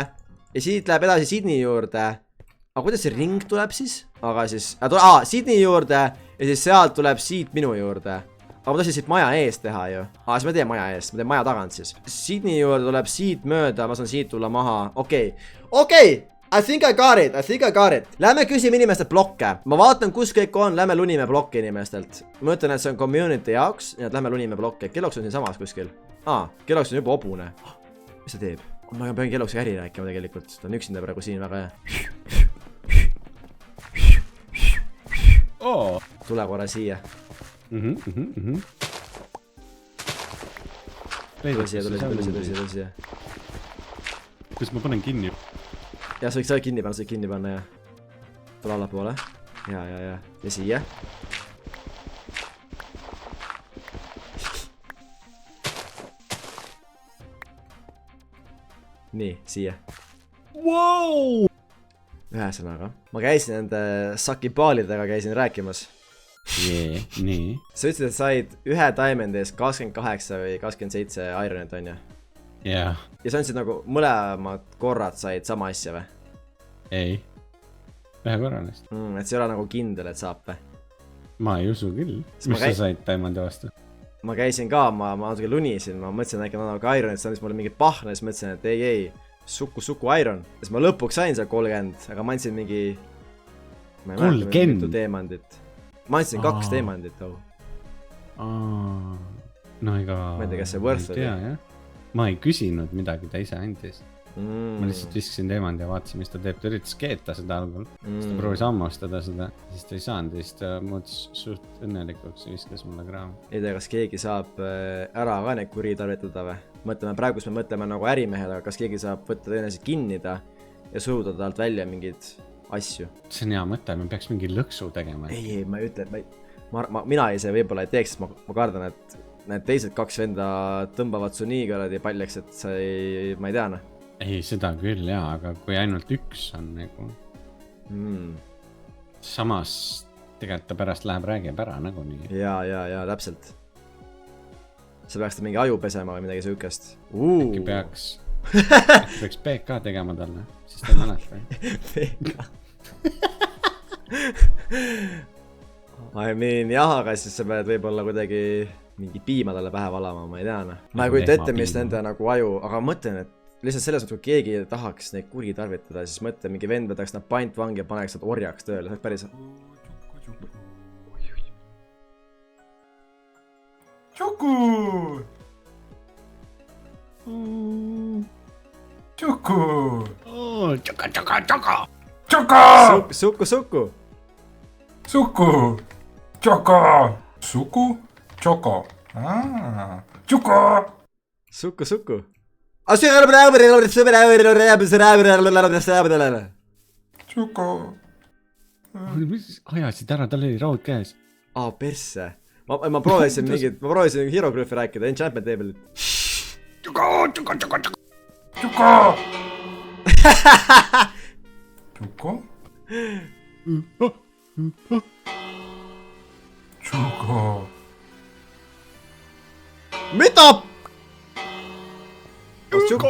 ja siit läheb edasi Sydney juurde. Aga kuidas see ring tuleb siis? Aga siis, Sydney juurde ja siis sealt tuleb siit minu juurde. Aga ma tahtsin siit maja ees teha ju. Siis ma teen maja ees, ma teen maja tagant siis. Sydney juurde tuleb siit mööda, ma saan siit tulla maha. Okei. I think I got it. Lähme küsime inimestelt blokke. Ma vaatan, kus kõik on. Lähme lunime blokke inimestelt. Ma ütlen, et see on community jaoks. Nii et lähme lunime blokke. Kelloks on siin samas kuskil. Kelloks on juba hobune. Mis ta teeb? Ma pean Kelloksi äri rääkima tegelikult. Ta on üksinda praegu siin väga hea. Tule korra siia. Tule siia. Kus ma panen kinni? Ja sa võiks kinni panna ja tule allapoole. Ja siia. Nii, siia. Wow! Ühesõnaga, ma käisin nende sakipaalidega rääkimas. Nii. Sa ütlesid, et said ühe diamond ees 28 või 27 ironit on ju? Jah. Ja sa andsid nagu mõlemad korrad said sama asja või? Ei. Ühe korralist. Et see ei ole nagu kindel, et saab või? Ma ei usu küll. Mis sa said diamandi vastu? Ma käisin ka, ma natuke lunisin, ma mõtlesin, et äkki on nagu iron, et see andis mulle mingi pahna, siis mõtlesin, et ei, suku iron. Siis ma lõpuks sain seal 30, aga ma andsin mingi... 30? Teemandit. Ma andsin 2 teemandit, No ega... Ma ei tea, kas see worth oli. Ma ei küsinud midagi, ta ise andis. Ma lihtsalt viskasin teemandi ja vaatasin, mis ta teeb. Ta üritas keeta seda algul. Siis ta proovis hammustada seda. Siis ta ei saanud ja siis ta muutus suht õnnelikuks ja viskas mulle kraami. Ei tea, kas keegi saab ära ka neid kuritarvitada või? Mõtleme, praegust me mõtleme nagu ärimehed, aga kas keegi saab võtta tõenäoliselt kinnida ja suruda talt välja mingid asju? See on hea mõte, me peaks mingi lõksu tegema. Ei, ma ei ütle, mina ise võib-olla ei teeks, ma kardan, et need teised 2 venda tõmbavad su nii kõradi paljaks, et sa ei, ma ei tea, noh. Ei, seda küll jaa, aga kui ainult 1 on nagu... Samas tegelikult ta pärast läheb räägib ära nagu nii. Ja, täpselt. Sa peaks ta mingi aju pesema või midagi sihukest. Äkki peaks PK tegema talle, siis ta mäleta. PK. I mean, jah, aga siis sa pead võib-olla kuidagi mingi piima talle pähe valama, ma ei tea, noh. Ma ei kujuta ette, mis nende nagu aju, aga mõtlen, et lihtsalt selles mõttes, kui keegi tahaks neid kuri tarvitada, siis mõtle, mingi vend võtaks nad pantvangi ja paneks nad orjaks tööle, see on päris... Tšuku! Tšuku! Tšuka! Suku! Suku! Tšuka! Suku? Tšuka! Tšuka! Suku! Tšuka! Mis ajasid ära, tal oli raud käes. Persse. Ma proovisin hieroglüüfi rääkida, enchantment table'it. Tšuka! Tšuka! Mitä? Tšuko.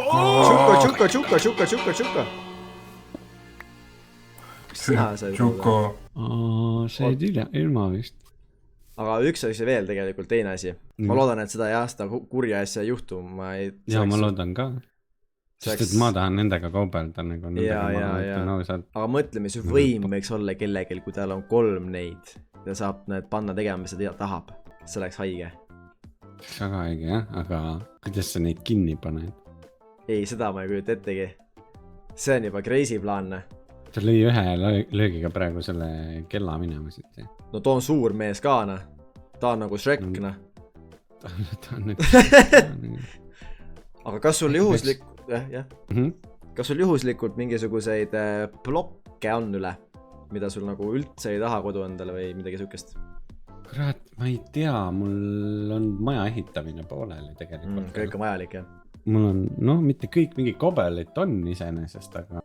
Sina said Tšuko. Said ilma vist. Aga üks asi veel tegelikult, teine asi. Ma loodan, et seda seda kurja asja ei juhtu. Ma loodan ka. Sest et ma tahan nendega kaubelda. Aga mõtle, mis võim võiks olla kellegil, kui tal on 3 neid. Ta saab need panna tegema, mis ta tahab. See oleks haige. Väga haige, jah. Aga kuidas sa neid kinni paned? Ei, seda ma ei kujuta ettegi. See on juba crazy plaanne. Ta lõi ühe löögiga praegu selle kella minema siit. No ta on suur mees ka, noh. Ta on nagu Shrek, noh. Ta on nüüd... Aga kas sul juhuslikult mingisuguseid blokke on üle, mida sul nagu üldse ei taha kodu endale või midagi sükest? Kurat, ma ei tea, mul on maja ehitamine pooleli tegelikult. Kõik on vajalik, jah? Mul on, mitte kõik mingi kobelit on iseenesest, aga...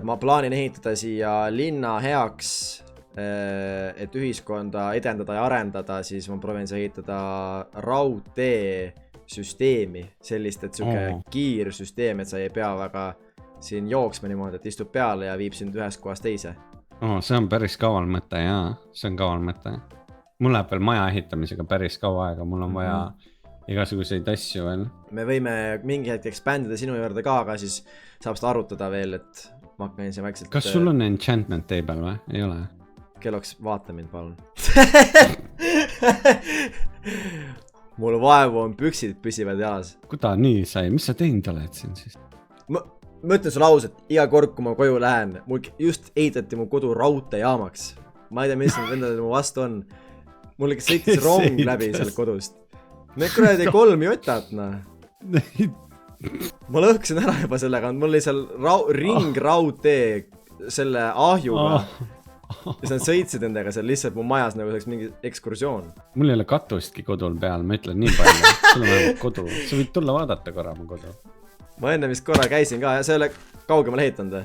Ma plaanin ehitada siia linna heaks, et ühiskonda edendada ja arendada, siis ma proovin see ehitada raudtee süsteemi, sellist, et siuke kiirsüsteem, et sa ei pea väga siin jooksma niimoodi, et istub peale ja viib sind ühest kohast teise. See on päris kaval mõte, jaa. See on kaval mõte. Mul läheb veel maja ehitamisega päris kaua aega, mul on vaja igasuguseid asju veel. Me võime mingi hetk expandida sinu juurde ka, aga siis saab seda arutada veel, et ma hakkan siin vaikselt... Kas sul on enchantment table või? Ei ole? Kelloks vaata mind, palun. Mul vaevu on püksid püsivad jalas. Kuda nii sai? Mis sa teinud oled siin siis? Ma ütlen sulle ausalt, iga kord, kui ma koju lähen, mul just ehitati mu kodu raudteejaamaks. Ma ei tea, mis vendadel mu vastu on. Mul sõitis rong läbi seal kodust. Need kuradi 3 jotat, noh. Ma lõhksin ära juba sellega, mul oli seal ringraudtee selle ahjuga. Ja sa sõitsid nendega seal lihtsalt mu majas nagu selleks mingi ekskursioon. Mul ei ole katustki kodul peal, ma ütlen nii palju. Sul on vähemalt kodu. Sa võid tulla vaadata korra mu kodu. Ma enne vist korra käisin ka ja sa ei ole kaugemal ehitanud või?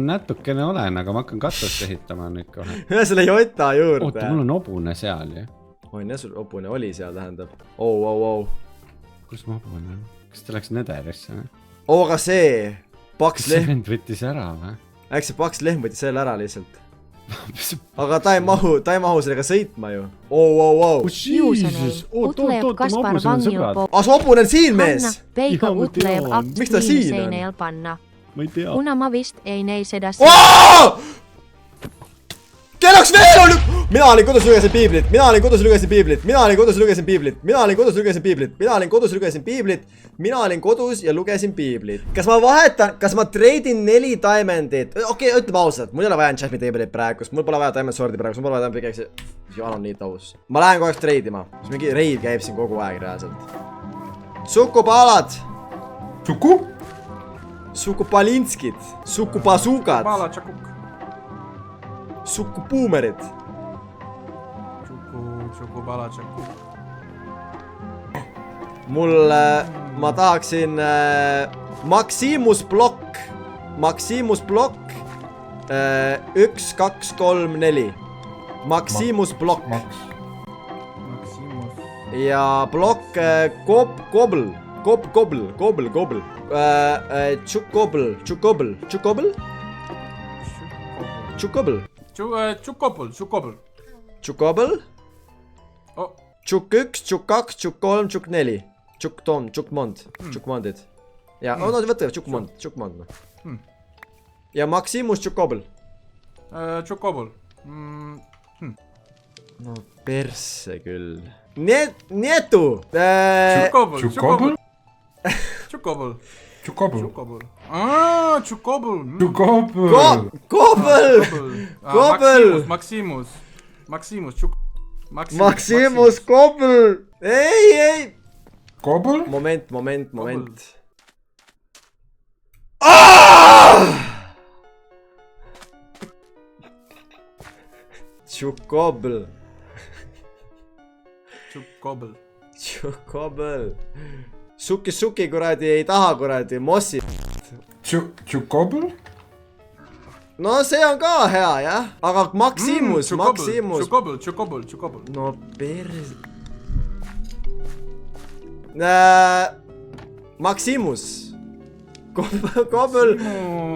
Natukene olen, aga ma hakkan katust ehitama nüüd kohe. Ja selle jota juurde. Oota, mul on obune seal ju. On jah, sul obune oli seal, tähendab. Kus ma obune on? Kas ta läks nederisse? Aga see paks lehm. Kas see vend võttis ära või? Äkki see paks lehm võttis selle ära lihtsalt. Aga ta ei mahu sellega sõitma ju. Su obune on siin, mees! Miks ta siin on? Ma ei tea. Kuna ma vist ei näe seda Kelloks veel on... Mina olin kodus lugesin piiblit. Kas ma vahetan, kas ma treidin 4 diamondit? Okei, ütleme ausalt, mul ei ole vaja enchantment table'it praegu, mul pole vaja diamond sword'i praegu, mul pole vaja diamond pickaxe'i. Johan on nii taus. Ma lähen kogu aeg treidima. Mingi reid käib siin kogu aeg reaalselt. Sukupalad. Sukupalinskid. Sukupasukad. Sukupuumerid. Ma tahaksin Maximus Block 1, 2, 3, 4 Maximus Block ja Block Gobble Chukobel. Chuk 1, Chuk 2, Chuk 3, Chuk 4. Chukmondid. Ja, võtta Chukmond. Ja Maximus Chukobel. No perse küll. Netu! Chukobel. Maximus Gobble. Ei. Gobble? Moment. Chukobel. Suki kuradi ei taha kuradi mossi. Chukobel? No see on ka hea, jah. Aga Maximus. Chukobel. No pers... Maximus.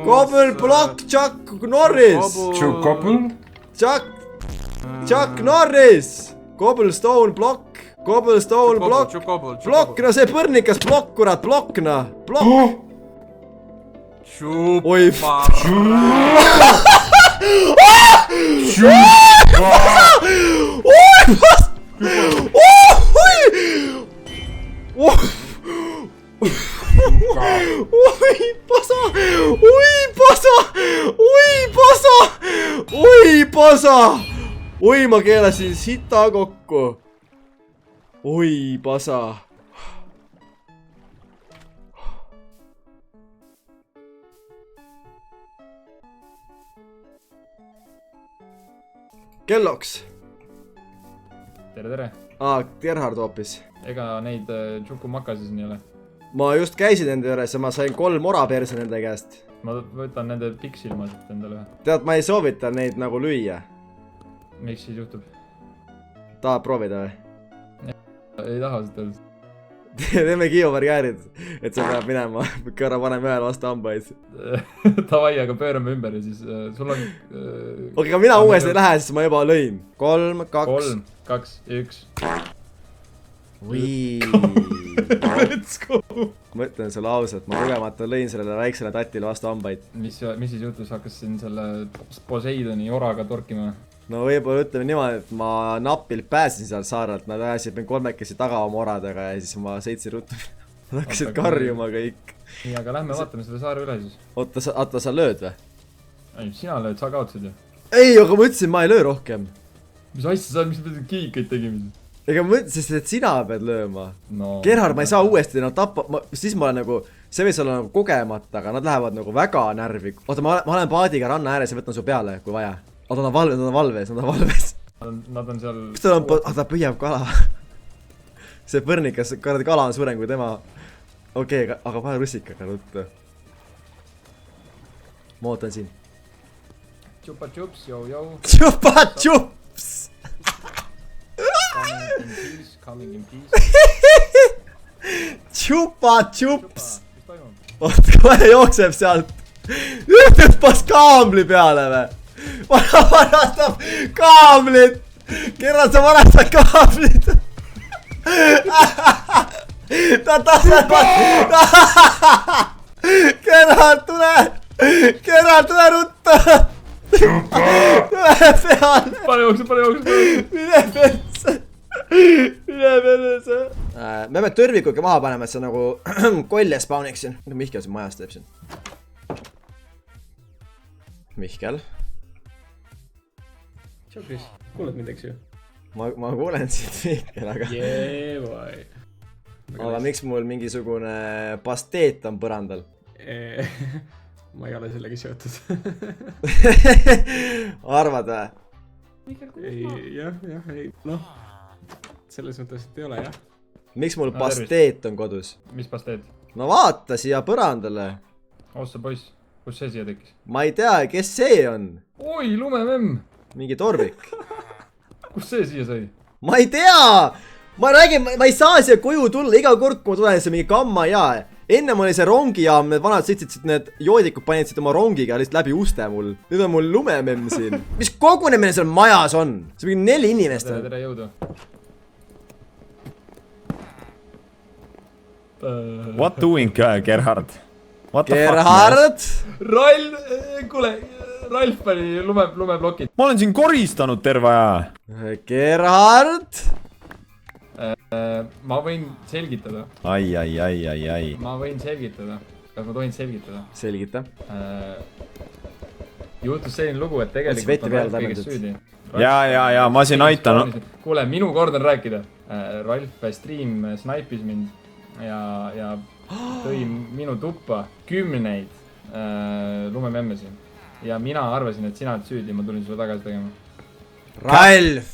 Cobble, Block, Chuck Norris. Cobble. Chuck Norris. Cobblestone, Block. Cobblestone, Block. Block, no see põrnikas Block, kurat, Block, noh. Block. Oi. Oi pasa! Oi, ma keelasin sita kokku. Oi pasa. Kelloks. Tere. Gerhard hoopis. Ega neid tšukumakasid siin ei ole. Ma just käisin nende juures ja ma sain 3 ora perse nende käest. Ma võtan nende piksilmasid endale ühe. Tead, ma ei soovita neid nagu lüüa. Miks siis juhtub? Tahad proovida või? Ei taha seda. Teeme kiivabarjäärid, et sa peab minema. Kõrra paneme ühele vastu hambaid. Tavai, aga pöörame ümber ja siis sul on... Okei, aga mina uuesti ei lähe, siis ma juba lõin. 3, 2... 3, 2, 1. Let's go! Ma ütlen sulle ausalt, ma kogemata lõin sellele väiksele tatile vastu hambaid. Mis siis juhtus, hakkas siin selle Poseidoni oraga torkima? No võib-olla ütleme niimoodi, et ma napilt pääsin seal saarelt, nad ajasid mind 3 taga oma oradega ja siis ma sõitsin ruttu. Nad hakkasid karjuma kõik. Nii, aga lähme vaatame selle saare üle siis. Oota, sa lööd või? Ei, sina lööd, sa kaotsid ju. Ei, aga ma ütlesin, ma ei löö rohkem. Mis asja sa, mis pead kiikaid tegema? Ega ma ütlesin, et sina pead lööma. Gerhard, ma ei saa uuesti nad tappa, siis ma olen nagu, see võis olla nagu kogemata, aga nad lähevad nagu väga närvi. Oota, ma olen paadiga ranna ääres ja võtan su peale, kui vaja. Oota, nad on valves. Nad on seal... Kas ta püüab kala? See põrnikas, kala on suurem kui tema. Okei, aga pane russikaga ruttu. Ma ootan siin. Tšupa-tšups, jõu. Tšupa-tšups! Coming in peace. Tšupa-tšups! Oot, kohe jookseb sealt. Hüppas kaamli peale või? Varastab kaamlit! Kerrad sa varastad kaamlit! Ta tasevad! Kerrad, tule! Kerrad, tule ruttu! Tule peale! Pane jooksu! Mine perse! Me peame tõrvikuga maha panema, et sa nagu kolje spawniksin. Mihkel siin majas teeb siin. Mihkel. Tšau, Kris. Kuuled mind, eks ju? Ma kuulen siit Mihkel, aga... Jeevai. Aga miks mul mingisugune pasteet on põrandal? Ma ei ole sellega seotud. Arvad või? Jah, ei. Noh, selles mõttes, et ei ole, jah. Miks mul pasteet on kodus? Mis pasteet? No vaata siia põrandale. Ossa poiss, kus see siia tekkis? Ma ei tea, kes see on. Oi, lumememm! Mingi torvik. Kus see siia sai? Ma ei tea! Ma räägin, ma ei saa siia koju tulla iga kord, kui ma tulen see mingi kamma ja ennem oli see rongijaam, need vanad sõitsid, need joodikud panid siit oma rongiga lihtsalt läbi uste mul. Nüüd on mul lumememm siin. Mis kogunemine seal majas on? See on mingi 4 inimest. Tere jõudu. What doing, Gerhard? Gerhard? Ralf pani lumeblokid. Ma olen siin koristanud terve aja. Gerhard? Ma võin selgitada. Ai. Ma võin selgitada. Kas ma tohin selgitada? Selgita. Juhtus selline lugu, et tegelikult on Ralf kõigest süüdi. Ja, ma siin aitan. Kuule, minu kord on rääkida. Ralf stream snaipis mind ja tõi minu tuppa 10 lumememmesi. Ja mina arvasin, et sina oled süüdi, ma tulin sulle tagasi tegema. Ralf!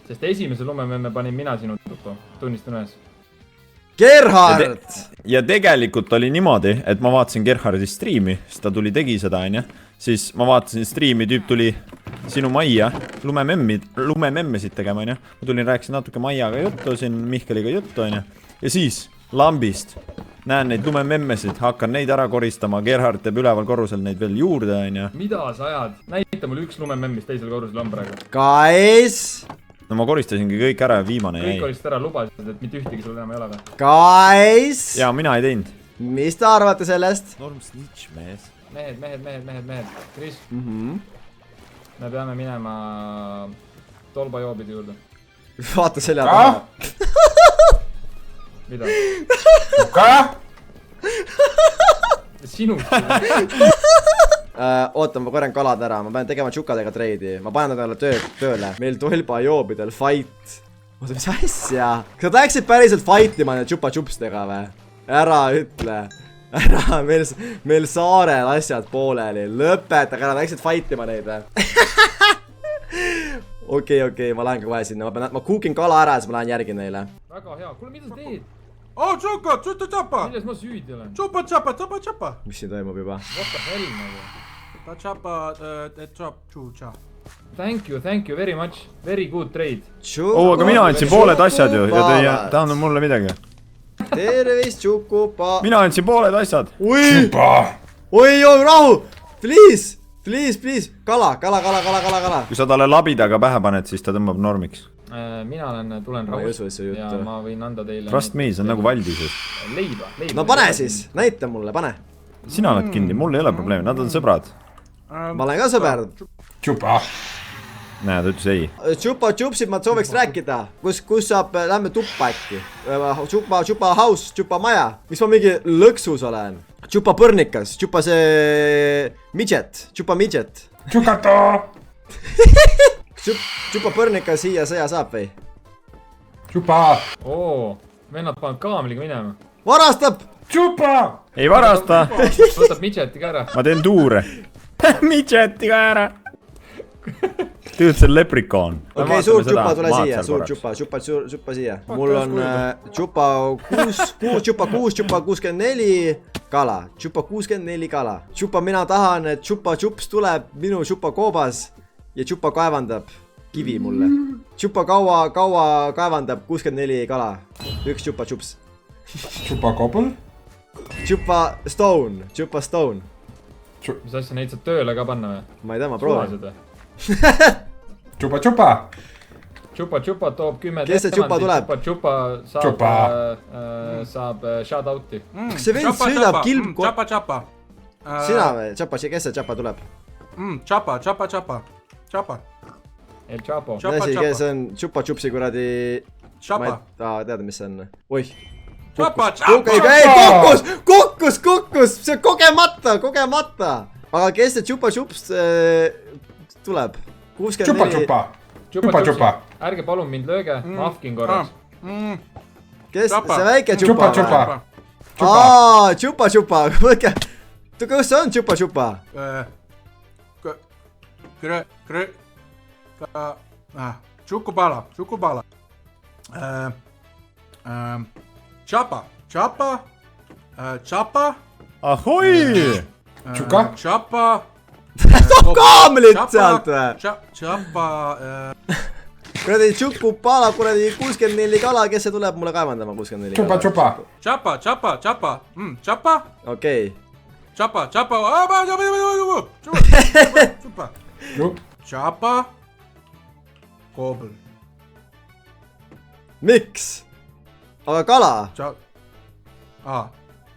Sest esimese lumememme panin mina sinu tuppa, tunnistan ühes. Gerhard! Ja tegelikult oli niimoodi, et ma vaatasin Gerhardi striimi, sest ta tegi seda, onja. Siis ma vaatasin striimi, tüüp tuli sinu majja lumememmesid tegema, onja. Ma tulin, rääkisin natuke Maiaga juttu, siin Mihkeliga juttu, onja. Ja siis lambist näen neid lumememmesid, hakkan neid ära koristama, Gerhard teeb üleval korrusel neid veel juurde, onju. Mida sa ajad? Näita mulle üks lumememm, mis teisel korrusel on praegu. Guys! No ma koristasingi kõik ära ja viimane jäi. Kõik olist ära lubasid, et mitte ühtegi sul enam ei ole või? Guys! Ja mina ei teinud. Mis te arvate sellest? Norm snitch, mees. Mehed. Kris, me peame minema tolbajoobide juurde. Vaata selja taha. Mida? Sinust. Oota, ma korjan kalad ära, ma pean tegema tšukadega treidi. Ma panen talle tööle. Meil tolbajoobidel fight. Oota, mis asja? Kas nad läksid päriselt fightima need tšupa-tšupstega või? Ära ütle. Ära, meil saarel asjad pooleli. Lõpetage, nad läksid fightima neid või? Okei, ma lähen ka kohe sinna. Ma cookin kala ära, siis ma lähen järgi neile. Väga hea. Kuule, mida sa teed? Oh, tšupa! Milles ma süüdi olen? Tšupa! Mis siin toimub juba? What the hell nagu? Ta tšupa, Thank you very much. Very good trade. Aga mina andsin pooled asjad ju ja teie tahan mulle midagi. Tervist, tšukupa. Mina andsin pooled asjad. Oi, rahu! Please. Kala. Kui sa talle labidaga pähe paned, siis ta tõmbab normiks. Mina tulen rahust ja ma võin anda teile... Trust me, see on nagu valdises. Leiba. No pane siis, näita mulle, pane. Sina oled kinni, mul ei ole probleemi, nad on sõbrad. Ma olen ka sõber. Tšupa. Näe, ta ütles ei. Tšupa-tšupsid ma sooviks rääkida. Kus saab, lähme tuppa äkki. Tšupa house, tšupa maja. Miks ma mingi lõksus olen? Tšupa põrnikas, tšupa see midget, tšupa midget. Tšukato! Tšupa põrnikas siia sõja saab või? Tšupa! Vennad pannud kaamliga minema. Varastab! Tšupa! Ei varasta! Võtab midžeti ka ära. Ma teen tuure. Midžeti ka ära. Tüüd see leprikoon. Okei, suur tšupa tule siia, suur tšupa siia. Mul on tšupa 64 kala, tšupa 64 kala. Tšupa mina tahan, et tšupa-tšups tuleb minu tšupa koobas ja tšupa kaevandab kivi mulle. Tšupa kaua kaevandab 64 kala. Üks tšupa-tšups. Tšupa kobel? Tšupa stone. Mis asja, neid saab tööle ka panna või? Ma ei tea, ma proovin. Tšupa. Tšupa toob 10 kes see tšupa tuleb? Tšupa saab shoutouti. Kas see vend sõidab kilb... Tšapa. Sina või? Tšapa, kes see tšapa tuleb? Tšapa. El Chapo. Kes on tšupa-tšupsi kuradi... Tšapa. Teada, mis see on? Oih. Kukkus! See on kogemata! Aga kes see tšupa-tšups tuleb? 64... Tšupa. Ärge palun mind lööge, ma afkin korraks. Kes? See väike tšupa? Tšupa. Võtke. Kus on tšupa? Tšukupala. Tšapa. Ahoi! Tšapa. Toob kaamlit sealt või? Tšapa. Kuradi tšukupala, kuradi 64 kala, kes see tuleb mulle kaevandama 64 kala? Tšapa. Okei. Tšapa. Tšapa. Kobel. Miks? Aga kala?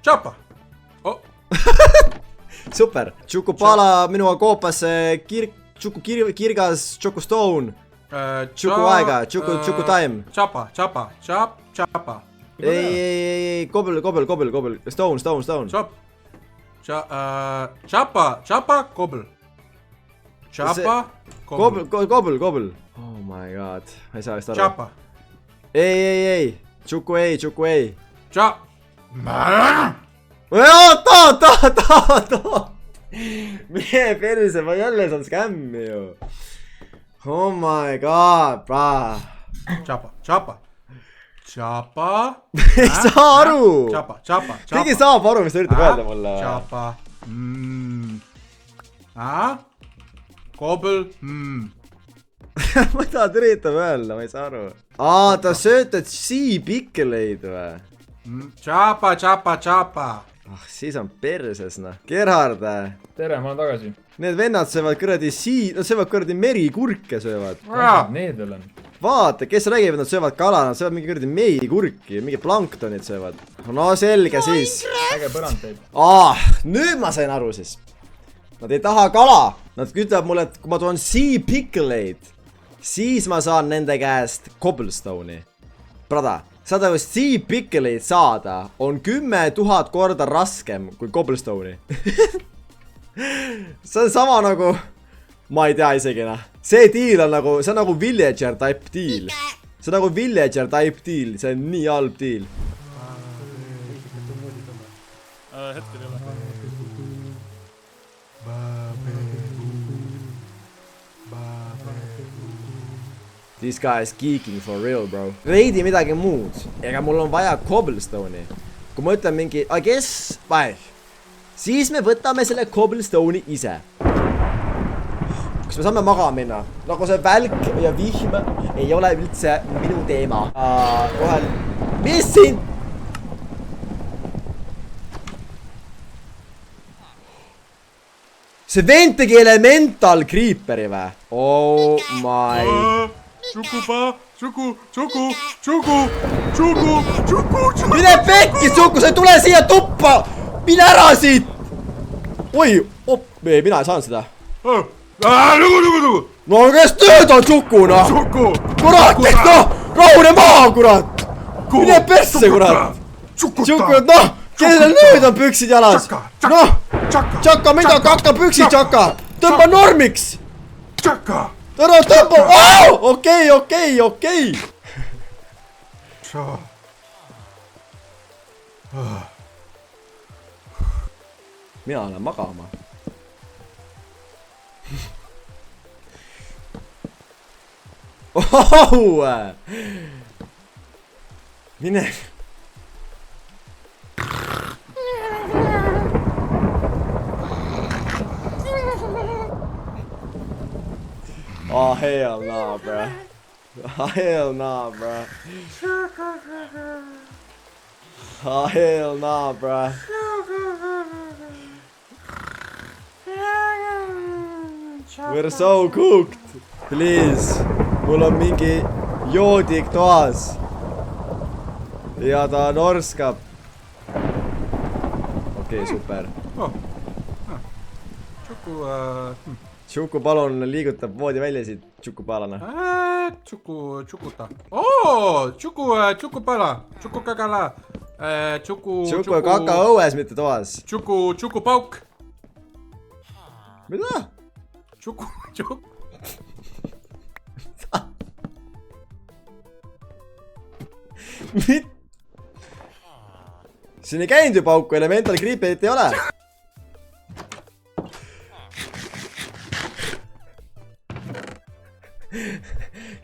Tšapa. Super. Tšukupala minuga koopas kirgas Tšukustone. Tšuku aega, tšuku time. Tšapa. Ei, kobel. Stone. Tšapa, kobel. Kobel. Oh my god. Ma ei saa vist aru. Tšapa. Ei. Tšuku ei. Oota! Mine perse, ma jälle saan skämmi ju. Oh my god, brah. Tšapa. Ei saa aru. Tšapa. Keegi saab aru, mis ta üritab öelda mulle. Tšapa. Kobel. Ma tahan üritab öelda, ma ei saa aru. Ta söötad siipikeleid või? Chapa, chapa, chapa. Ah, siis on perses, noh. Gerhard. tere, ma olen tagasi. Need vennad söövad kuradi nad söövad kuradi merikurke söövad. Need veel on. Vaata, kes räägib, et nad söövad kala, nad söövad mingi kuradi merikurki, mingi planktonid söövad. No selge siis. Äge põrand teeb. Nüüd ma sain aru siis. Nad ei taha kala. Nad ütlevad mulle, et kui ma toon sea pickleid, siis ma saan nende käest cobblestone'i. Brada, saada just sea pickleid saada on 10 000 korda raskem kui cobblestone'i. See on sama nagu, ma ei tea isegi noh. See deal on nagu, see on nagu villager type deal. See on nagu villager type deal, see on nii halb deal. Hetkel ei ole. This guy is geeking for real, bro. Veidi midagi muud. Ega mul on vaja cobblestone'i. Kui ma ütlen mingi, siis me võtame selle cobblestone'i ise. Kas me saame maga minna? Nagu see välk ja vihm ei ole üldse minu teema. Kohal, mis siin? See vend tegi elemental creeperi või? Oh my... Tšuku. Mine pekki, Tšuku, sa ei tule siia tuppa! Mine ära siit! Oi, mina ei saanud seda. Lugu! No kes tööd on Tšuku, noh? Kurat, rahune maha, kurat! Mine persse, kurat! Tšuku, noh, kellel nüüd on püksid jalas? Noh, Tšaka, mida kakka püksid, Tšaka? Tõmba normiks! Tšaka! Ära tõmba! Okei. Mina olen magama. Mine. Oh, hell nah, bruh. Oh, hell nah, bruh. Oh, hell nah, bruh. We're so cooked. Please. Mul on mingi joodik toas. Ja ta norskab. Okei, super. Tšuku palun liigutab voodi välja siit Tšukupaalana. Tšukuta. Tšukupala. Tšukukakala. Tšuku kaka õues, mitte toas. Tšukupauk. Mida? Tšuku. Siin ei käinud ju pauku, elemental creeperit ei ole.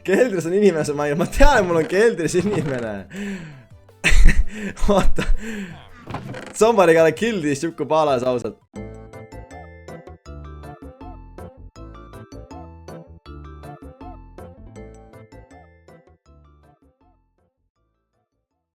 Keldris on inimene, ma tean, et mul on keldris inimene. Oota. Somebody gotta kill this Tšukupaalas ausalt.